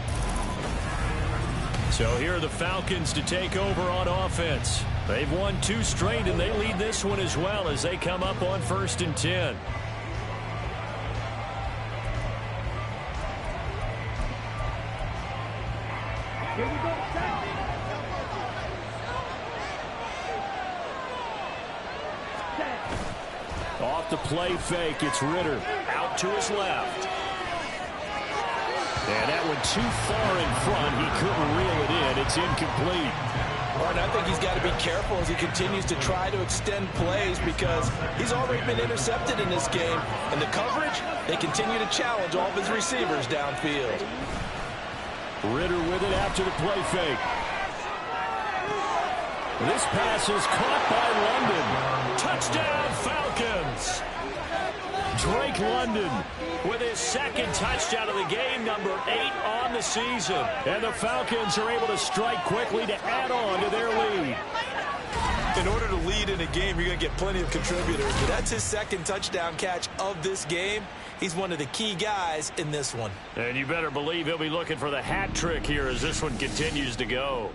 So here are the Falcons to take over on offense. They've won 2 straight, and they lead this one as well as they come up on 1st and 10. Here we go. Off the play fake, it's Ritter. Out to his left. And that one too far in front. He couldn't reel it in. It's incomplete. And I think he's got to be careful as he continues to try to extend plays because he's already been intercepted in this game. And the coverage, they continue to challenge all of his receivers downfield. Ritter with it after the play fake. This pass is caught by London. Touchdown, Falcons. Drake London with his 2nd touchdown of the game, number 8 on the season. And the Falcons are able to strike quickly to add on to their lead. In order to lead in a game, you're going to get plenty of contributors. But that's his second touchdown catch of this game. He's one of the key guys in this one. And you better believe he'll be looking for the hat trick here as this one continues to go.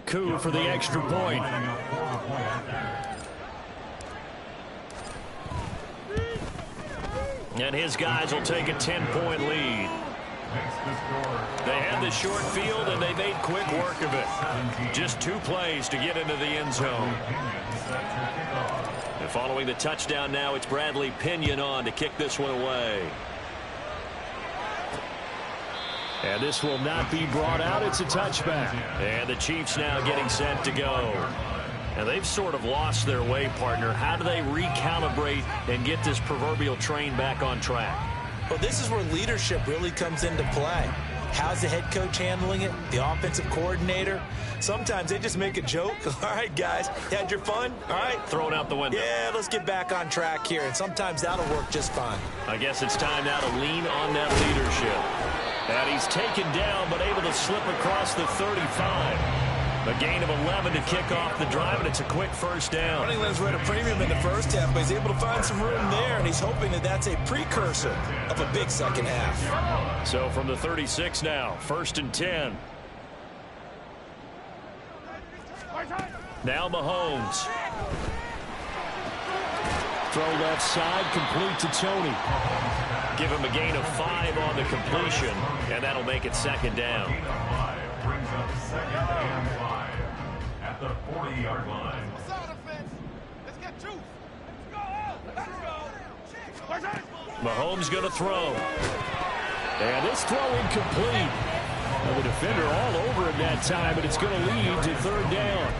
Coup for the extra point. And his guys will take a 10-point lead. They had the short field, and they made quick work of it. Just 2 plays to get into the end zone. And following the touchdown now, it's Bradley Pinion on to kick this one away. And this will not be brought out. It's a touchback. And the Chiefs now getting set to go. And they've sort of lost their way, partner. How do they recalibrate and get this proverbial train back on track? Well, this is where leadership really comes into play. How's the head coach handling it? The offensive coordinator? Sometimes they just make a joke. All right, guys, you had your fun? All right. Throw it out the window. Yeah, let's get back on track here. And sometimes that'll work just fine. I guess it's time now to lean on that leadership. And he's taken down, but able to slip across the 35. A gain of 11 to kick off the drive, and it's a quick first down. Running lanes were at a premium in the first half, but he's able to find some room there, and he's hoping that that's a precursor of a big second half. So from the 36 now, 1st and 10. Now Mahomes. Throw left side, complete to Tony. Give him a gain of 5 on the completion, and that'll make it 2nd down. Brings up 2nd and 5 at the 40-yard line. Let's get juice. Let's go. Mahomes going to throw. And this throw incomplete. Well, the defender all over him that time, but it's going to lead to 3rd down.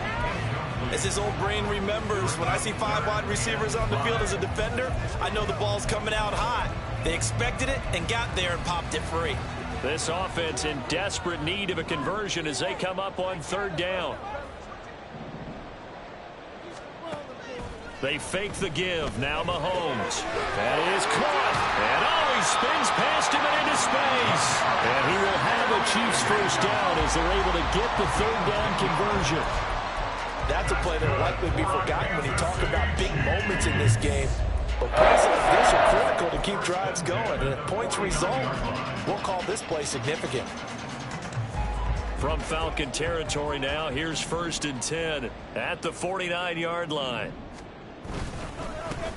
As his old brain remembers, when I see 5 wide receivers on the field as a defender, I know the ball's coming out hot. They expected it and got there and popped it free. This offense in desperate need of a conversion as they come up on 3rd down. They fake the give. Now Mahomes. That is caught. And he spins past him and into space. And he will have a Chiefs first down as they're able to get the 3rd down conversion. That's a play that will likely be forgotten when you talk about big moments in this game. But plays like this are critical to keep drives going. And if points result, we'll call this play significant. From Falcon territory now, here's 1st and 10 at the 49-yard line.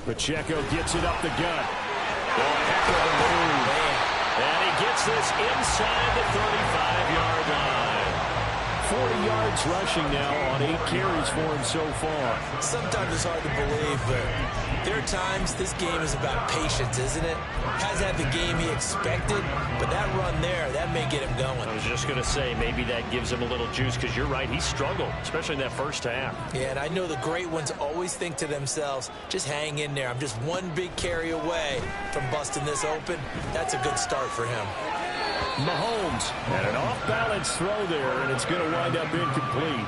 Pacheco gets it up the gut. Oh, heck of a move. And he gets this inside the 35-yard line. 40 yards rushing now on 8 carries for him so far. Sometimes it's hard to believe, but there are times this game is about patience, isn't it? Hasn't had the game he expected, but that run there, that may get him going. I was just going to say, maybe that gives him a little juice, because you're right, he struggled, especially in that first half. Yeah, and I know the great ones always think to themselves, just hang in there. I'm just one big carry away from busting this open. That's a good start for him. Mahomes and an off-balance throw there, and it's going to wind up incomplete.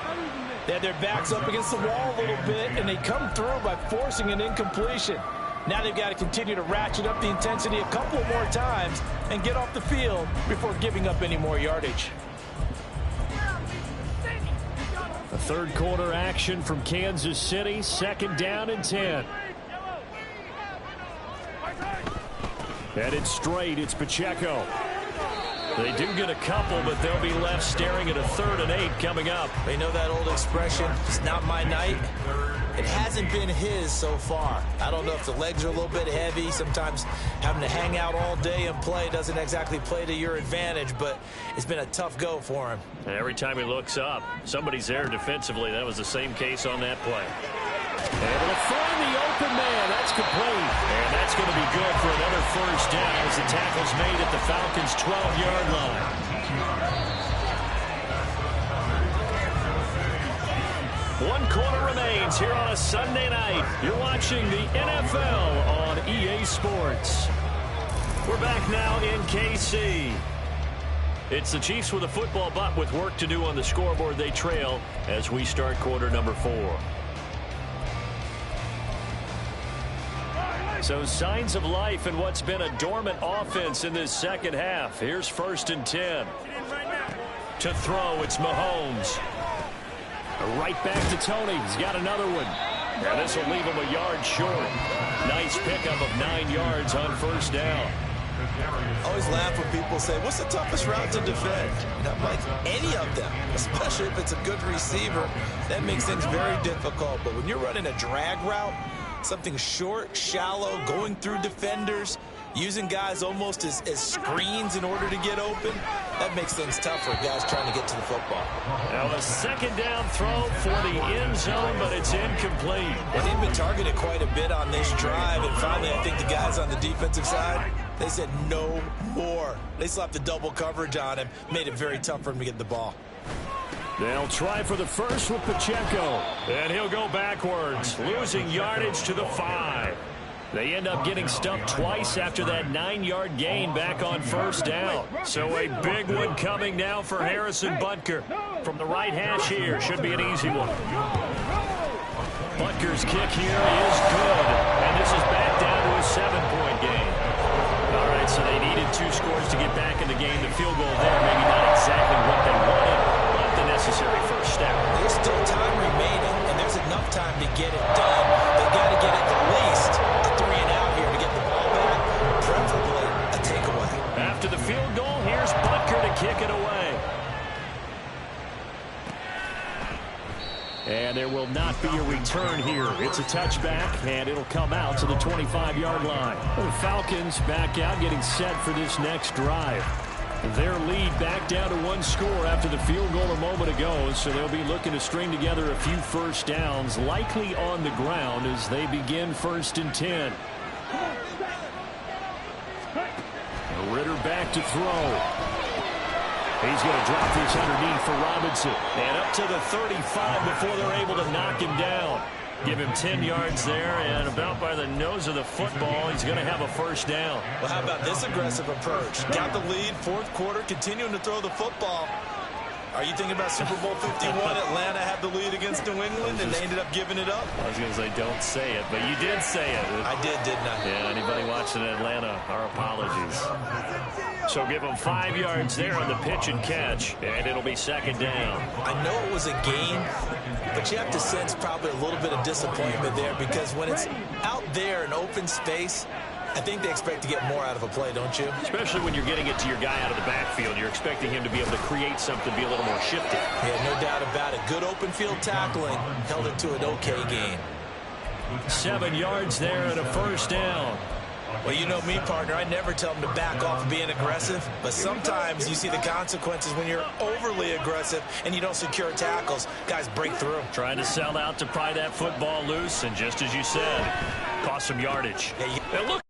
They had their backs up against the wall a little bit, and they come through by forcing an incompletion. Now they've got to continue to ratchet up the intensity a couple of more times and get off the field before giving up any more yardage. A 3rd quarter action from Kansas City, 2nd down and 10. And it's straight, it's Pacheco. They do get a couple, but they'll be left staring at a 3rd and 8 coming up. They know that old expression, it's not my night. It hasn't been his so far. I don't know if the legs are a little bit heavy. Sometimes having to hang out all day and play doesn't exactly play to your advantage, but it's been a tough go for him. And every time he looks up, somebody's there defensively. That was the same case on that play. Able to find the open man. That's complete. And that's going to be good for another first down as the tackle's made at the Falcons' 12-yard line. One quarter remains here on a Sunday night. You're watching the NFL on EA Sports. We're back now in KC. It's the Chiefs with a football, but with work to do on the scoreboard. They trail as we start quarter number 4. So signs of life in what's been a dormant offense in this second half. Here's 1st and 10. To throw, it's Mahomes. Right back to Tony. He's got another one. And this will leave him a yard short. Nice pickup of 9 yards on first down. I always laugh when people say, what's the toughest route to defend? Not like any of them, especially if it's a good receiver. That makes things very difficult. But when you're running a drag route, something short, shallow, going through defenders, using guys almost as screens in order to get open, that makes things tough for guys trying to get to the football. Now a second down throw for the end zone, but it's incomplete. And he'd been targeted quite a bit on this drive, and finally I think the guys on the defensive side, they said no more. They slapped the double coverage on him, made it very tough for him to get the ball. They'll try for the first with Pacheco, and he'll go backwards, losing yardage to the 5. They end up getting stuffed twice after that 9-yard gain back on first down. So a big one coming now for Harrison Butker. From the right hash here, should be an easy one. Butker's kick here is good, and this is back down to a 7-point game. All right, so they needed 2 scores to get back in the game. The field goal there, maybe not exactly what they wanted, but the necessary first step. There's still time remaining, and there's enough time to get it done. They've got to get at least a 3-and-out here to get the ball back, preferably a takeaway. After the field goal, here's Butker to kick it away. And there will not be a return here. It's a touchback, and it'll come out to the 25-yard line. The Falcons back out, getting set for this next drive. Their lead back down to 1 score after the field goal a moment ago, so they'll be looking to string together a few first downs, likely on the ground as they begin 1st and 10. Ritter back to throw. He's going to drop this underneath for Robinson. And up to the 35 before they're able to knock him down. Give him 10 yards there, and about by the nose of the football, he's going to have a first down. Well, how about this aggressive approach? Got the lead, 4th quarter, continuing to throw the football. Are you thinking about Super Bowl 51? Atlanta had the lead against New England, and they ended up giving it up? I was going to say, don't say it, but you did say it. I did, didn't I? Yeah, anybody watching Atlanta, our apologies. So give them 5 yards there on the pitch and catch, and it'll be 2nd down. I know it was a game, but you have to sense probably a little bit of disappointment there because when it's out there in open space, I think they expect to get more out of a play, don't you? Especially when you're getting it to your guy out of the backfield. You're expecting him to be able to create something, be a little more shifty. Yeah, no doubt about it. Good open field tackling held it to an okay game. 7 yards there and a first down. Well, you know me, partner. I never tell them to back off of being aggressive, but sometimes you see the consequences when you're overly aggressive and you don't secure tackles. Guys break through. Trying to sell out to pry that football loose, and just as you said, cost some yardage. Yeah, look.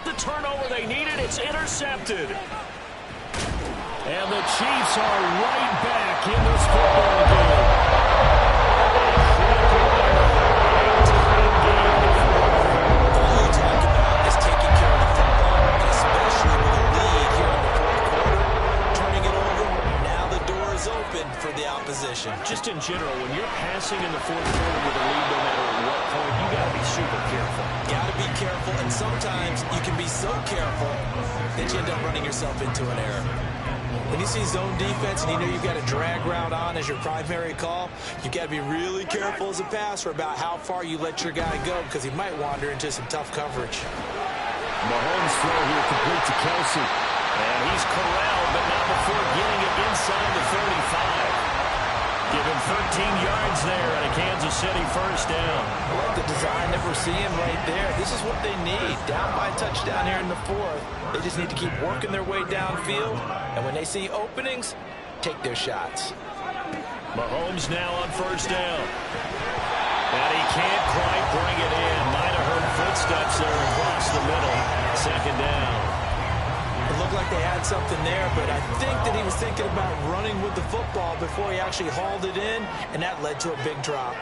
The turnover they needed, it's intercepted. And the Chiefs are right back in this football game. All you talk about is taking care of the football, and especially with a lead here in the 4th quarter, turning it over. Now the door is open for the opposition. Just in general, when you're passing in the 4th quarter with a lead, no matter at what point, you got to be super careful. Got to be careful, and sometimes you can be so careful that you end up running yourself into an error. When you see zone defense and you know you've got a drag route on as your primary call, you've got to be really careful as a passer about how far you let your guy go because he might wander into some tough coverage. Mahomes throw here complete to Kelsey. And he's corralled, but not before getting it inside the 35. Give him 13 yards there and a Kansas City first down. I like the design that we're seeing right there. This is what they need. Down by a touchdown here in the 4th. They just need to keep working their way downfield. And when they see openings, take their shots. Mahomes now on first down. And he can't quite bring it in. Might have heard footsteps there across the middle. 2nd down. It looked like they had something there, but I think that he was thinking about running with the football before he actually hauled it in, and that led to a big drop.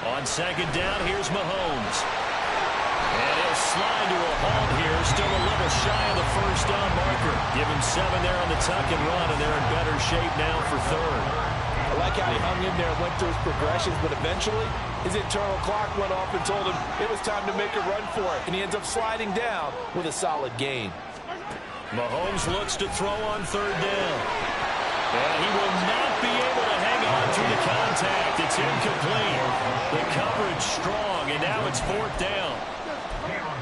On 2nd down, here's Mahomes. And he'll slide to a halt here, still a little shy of the first down marker. Give him 7 there on the tuck and run, and they're in better shape now for 3rd. I like how he hung in there and went through his progressions, but eventually his internal clock went off and told him it was time to make a run for it, and he ends up sliding down with a solid gain. Mahomes looks to throw on third down. And he will not be able to hang on through the contact. It's incomplete. The coverage strong, and now it's fourth down.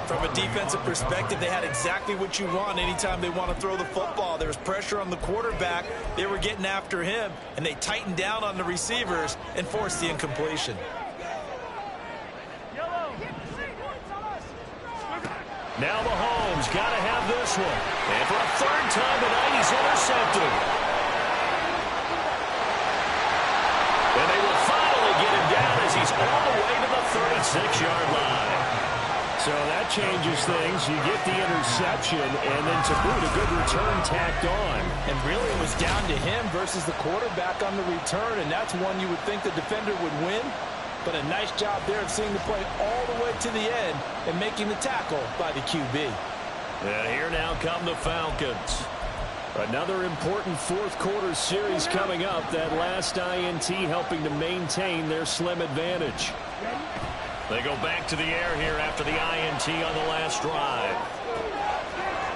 From a defensive perspective, they had exactly what you want anytime they want to throw the football. There was pressure on the quarterback. They were getting after him, and they tightened down on the receivers and forced the incompletion. Now Mahomes got to have this one. And for a third time tonight, he's intercepted. And they will finally get him down as he's all the way to the 36-yard line. So that changes things. You get the interception, and then to boot, a good return tacked on. And really it was down to him versus the quarterback on the return, and that's one you would think the defender would win. But a nice job there of seeing the play all the way to the end and making the tackle by the QB. And here now come the Falcons. Another important fourth quarter series coming up. That last INT helping to maintain their slim advantage. They go back to the air here after the INT on the last drive.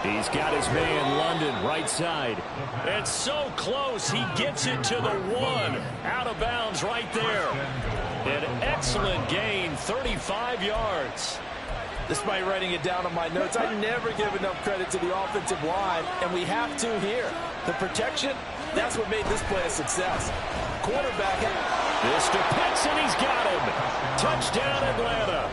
He's got his man London right side. It's so close. He gets it to the one. Out of bounds right there. An excellent gain, 35 yards. Despite writing it down on my notes, I never give enough credit to the offensive line, and we have to here. The protection, that's what made this play a success. Quarterback. This to Pitts, and he's got him. Touchdown, Atlanta.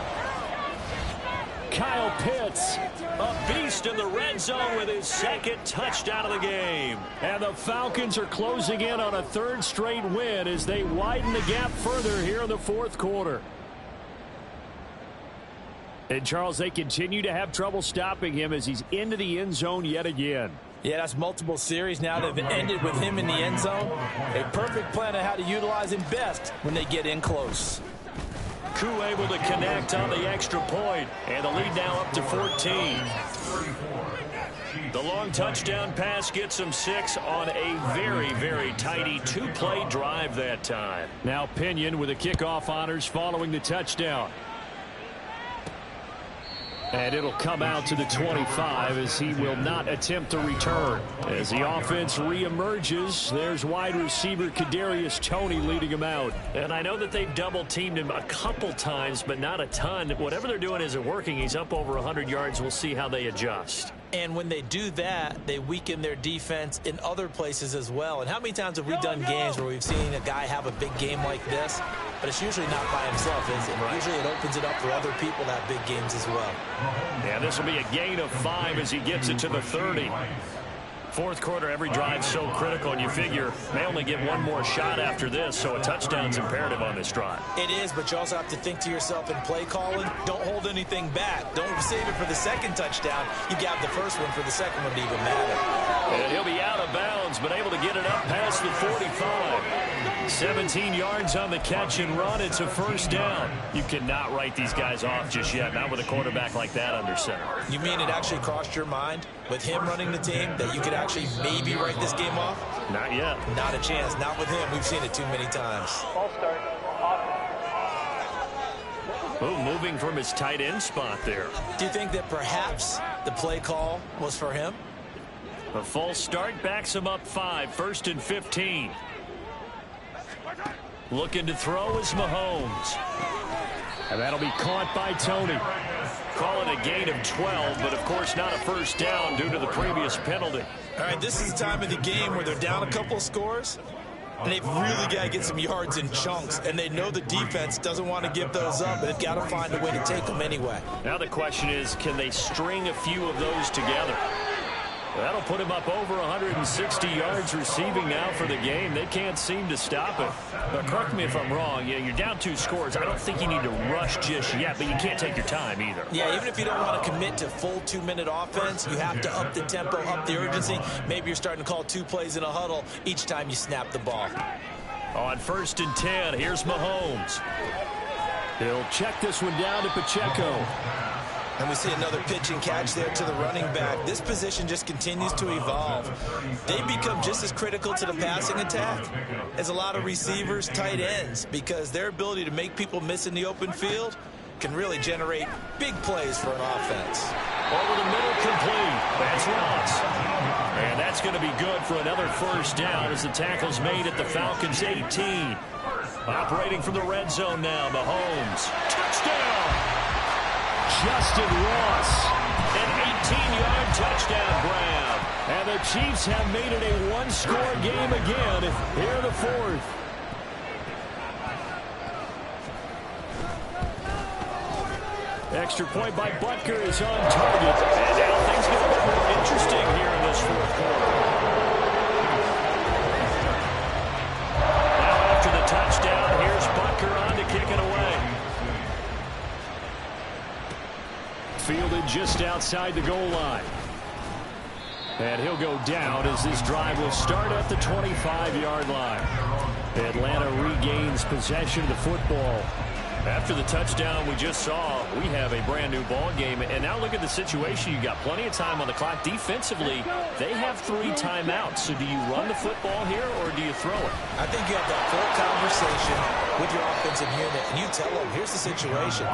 Kyle Pitts, a beast in the red zone with his second touchdown of the game. And the Falcons are closing in on a third straight win as they widen the gap further here in the fourth quarter. And, Charles, they continue to have trouble stopping him as he's into the end zone yet again. Yeah, that's multiple series now that have ended with him in the end zone. A perfect plan on how to utilize him best when they get in close. Koo able to connect on the extra point, and the lead now up to 14. The long touchdown pass gets them 6 on a very, very tidy two-play drive that time. Now Pinion with the kickoff honors following the touchdown. And it'll come out to the 25 as he will not attempt to return. As the offense reemerges, there's wide receiver Kadarius Toney leading him out. And I know that they've double-teamed him a couple times, but not a ton. Whatever they're doing isn't working. He's up over 100 yards. We'll see how they adjust. And when they do that, they weaken their defense in other places as well. And how many times have we done games where we've seen a guy have a big game like this? But it's usually not by himself, is it? Right. Usually it opens it up for other people to have big games as well. Yeah, this will be a gain of 5 as he gets it to the 30. Fourth quarter, every drive so critical, and you figure they only get one more shot after this, so a touchdown's imperative on this drive. It is, but you also have to think to yourself in play calling, don't hold anything back. Don't save it for the second touchdown. You got the first one for the second one to even matter. And he'll be out of bounds, but able to get it up past the 45. 17 yards on the catch and run. It's a first down. You cannot write these guys off just yet, not with a quarterback like that under center. You mean it actually crossed your mind with him running the team that you could actually maybe write this game off? Not yet. Not a chance. Not with him. We've seen it too many times. Ball start. Oh, moving from his tight end spot there. Do you think that perhaps the play call was for him? A false start backs him up 5. First and 15. Looking to throw is Mahomes. And that'll be caught by Toney. Calling a gain of 12, but of course not a first down due to the previous penalty. All right, this is the time of the game where they're down a couple of scores, and they've really got to get some yards in chunks, and they know the defense doesn't want to give those up, but they've got to find a way to take them anyway. Now the question is, can they string a few of those together? That'll put him up over 160 yards receiving now for the game. They can't seem to stop it. But correct me if I'm wrong. Yeah, you're down 2 scores. I don't think you need to rush just yet, but you can't take your time either. Yeah, even if you don't want to commit to full 2-minute offense, you have to up the tempo, up the urgency. Maybe you're starting to call 2 plays in a huddle each time you snap the ball. On first and 10, here's Mahomes. He'll check this one down to Pacheco. And we see another pitch and catch there to the running back. This position just continues to evolve. They become just as critical to the passing attack as a lot of receivers, tight ends, because their ability to make people miss in the open field can really generate big plays for an offense. Over the middle, complete. That's Ross. And that's going to be good for another first down as the tackle's made at the Falcons' 18. Operating from the red zone now, Mahomes. Touchdown! Justin Ross. An 18-yard touchdown grab. And the Chiefs have made it a one-score game again here in the fourth. Extra point by Butker is on target. And now things get a bit more interesting here in this fourth quarter. Now after the touchdown, here's Butker on to kick it away. Fielded just outside the goal line. And he'll go down as this drive will start at the 25-yard line. Atlanta regains possession of the football. After the touchdown we just saw, we have a brand-new ball game. And now look at the situation. You've got plenty of time on the clock. Defensively, they have 3 timeouts. So do you run the football here or do you throw it? I think you have that full conversation with your offensive unit, and you tell them, here's the situation.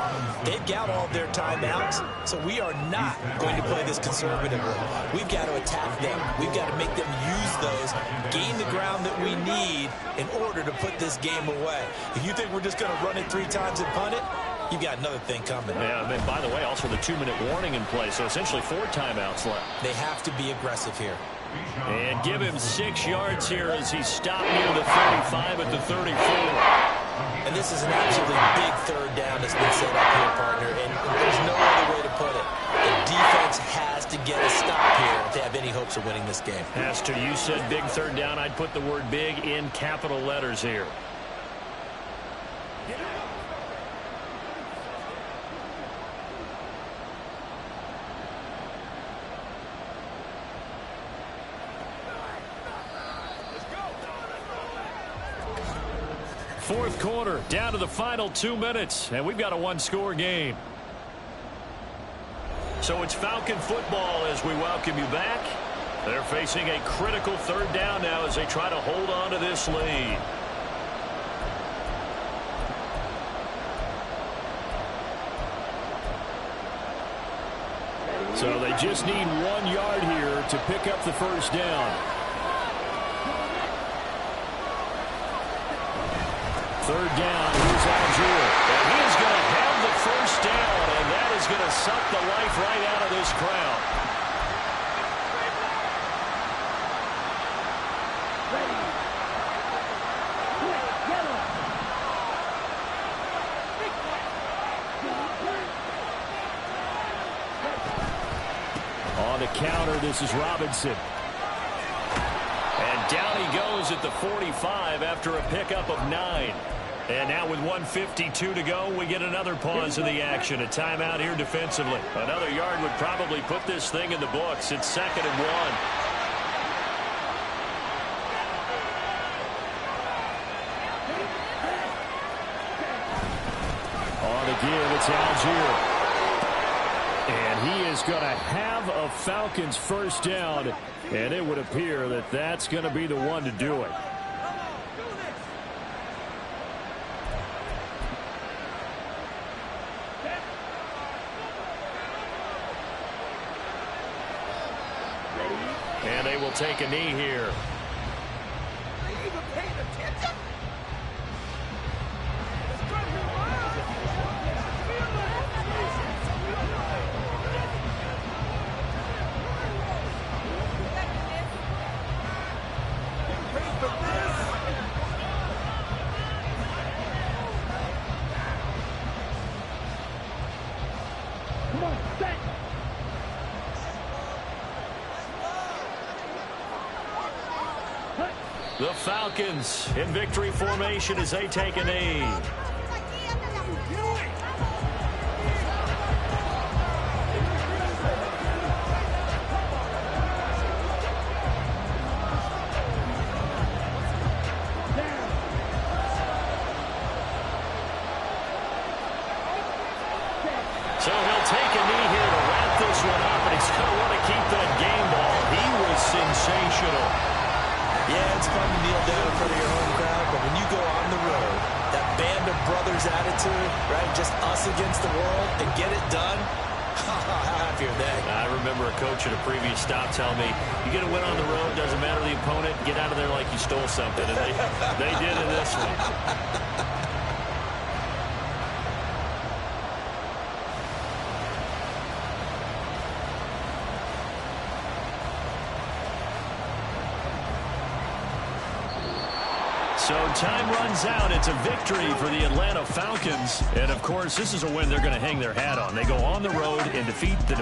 They've got all of their timeouts, so we are not going to play this conservatively. We've got to attack them. We've got to make them use those, gain the ground that we need in order to put this game away. If you think we're just going to run it 3 times and punt it, you've got another thing coming. Yeah, and by the way, also the 2-minute warning in play, so essentially 4 timeouts left. They have to be aggressive here. And give him 6 yards here as he stopped near the 35 at the 34. And this is an absolutely big third down that's been set up here, partner, and there's no other way to put it. The defense has to get a stop here if they have any hopes of winning this game. Has to. You said big third down. I'd put the word big in capital letters here. Fourth quarter, down to the final 2 minutes, and we've got a one-score game. So it's Falcon football as we welcome you back. They're facing a critical third down now as they try to hold on to this lead. So they just need 1 yard here to pick up the first down. Third down, here's Algier. And he is going to have the first down, and that is going to suck the life right out of this crowd. On the counter, this is Robinson. And down he goes at the 45 after a pickup of 9. And now with 1:52 to go, we get another pause in the action. A timeout here defensively. Another yard would probably put this thing in the books. It's 2nd and 1. On the give, it's Algier. And he is going to have a Falcons first down. And it would appear that that's going to be the one to do it. And they will take a knee here. Are you even paying attention? Come on, set. The Falcons in victory formation as they take a knee. So he'll take a knee here to wrap this one up, and he's going to want to keep that game ball. He was sensational. Yeah, it's fun to kneel down in front of your home crowd, but when you go on the road That band of brothers attitude, right? Just us against the world and get it done. How happy are they? I remember a coach at a previous stop telling me, you get a win on the road, doesn't matter the opponent, get out of there like you stole something. And they did in this one. So time runs out. It's a victory for the Atlanta Falcons. And, of course, this is a win they're going to hang their hat on. They go on the road and defeat the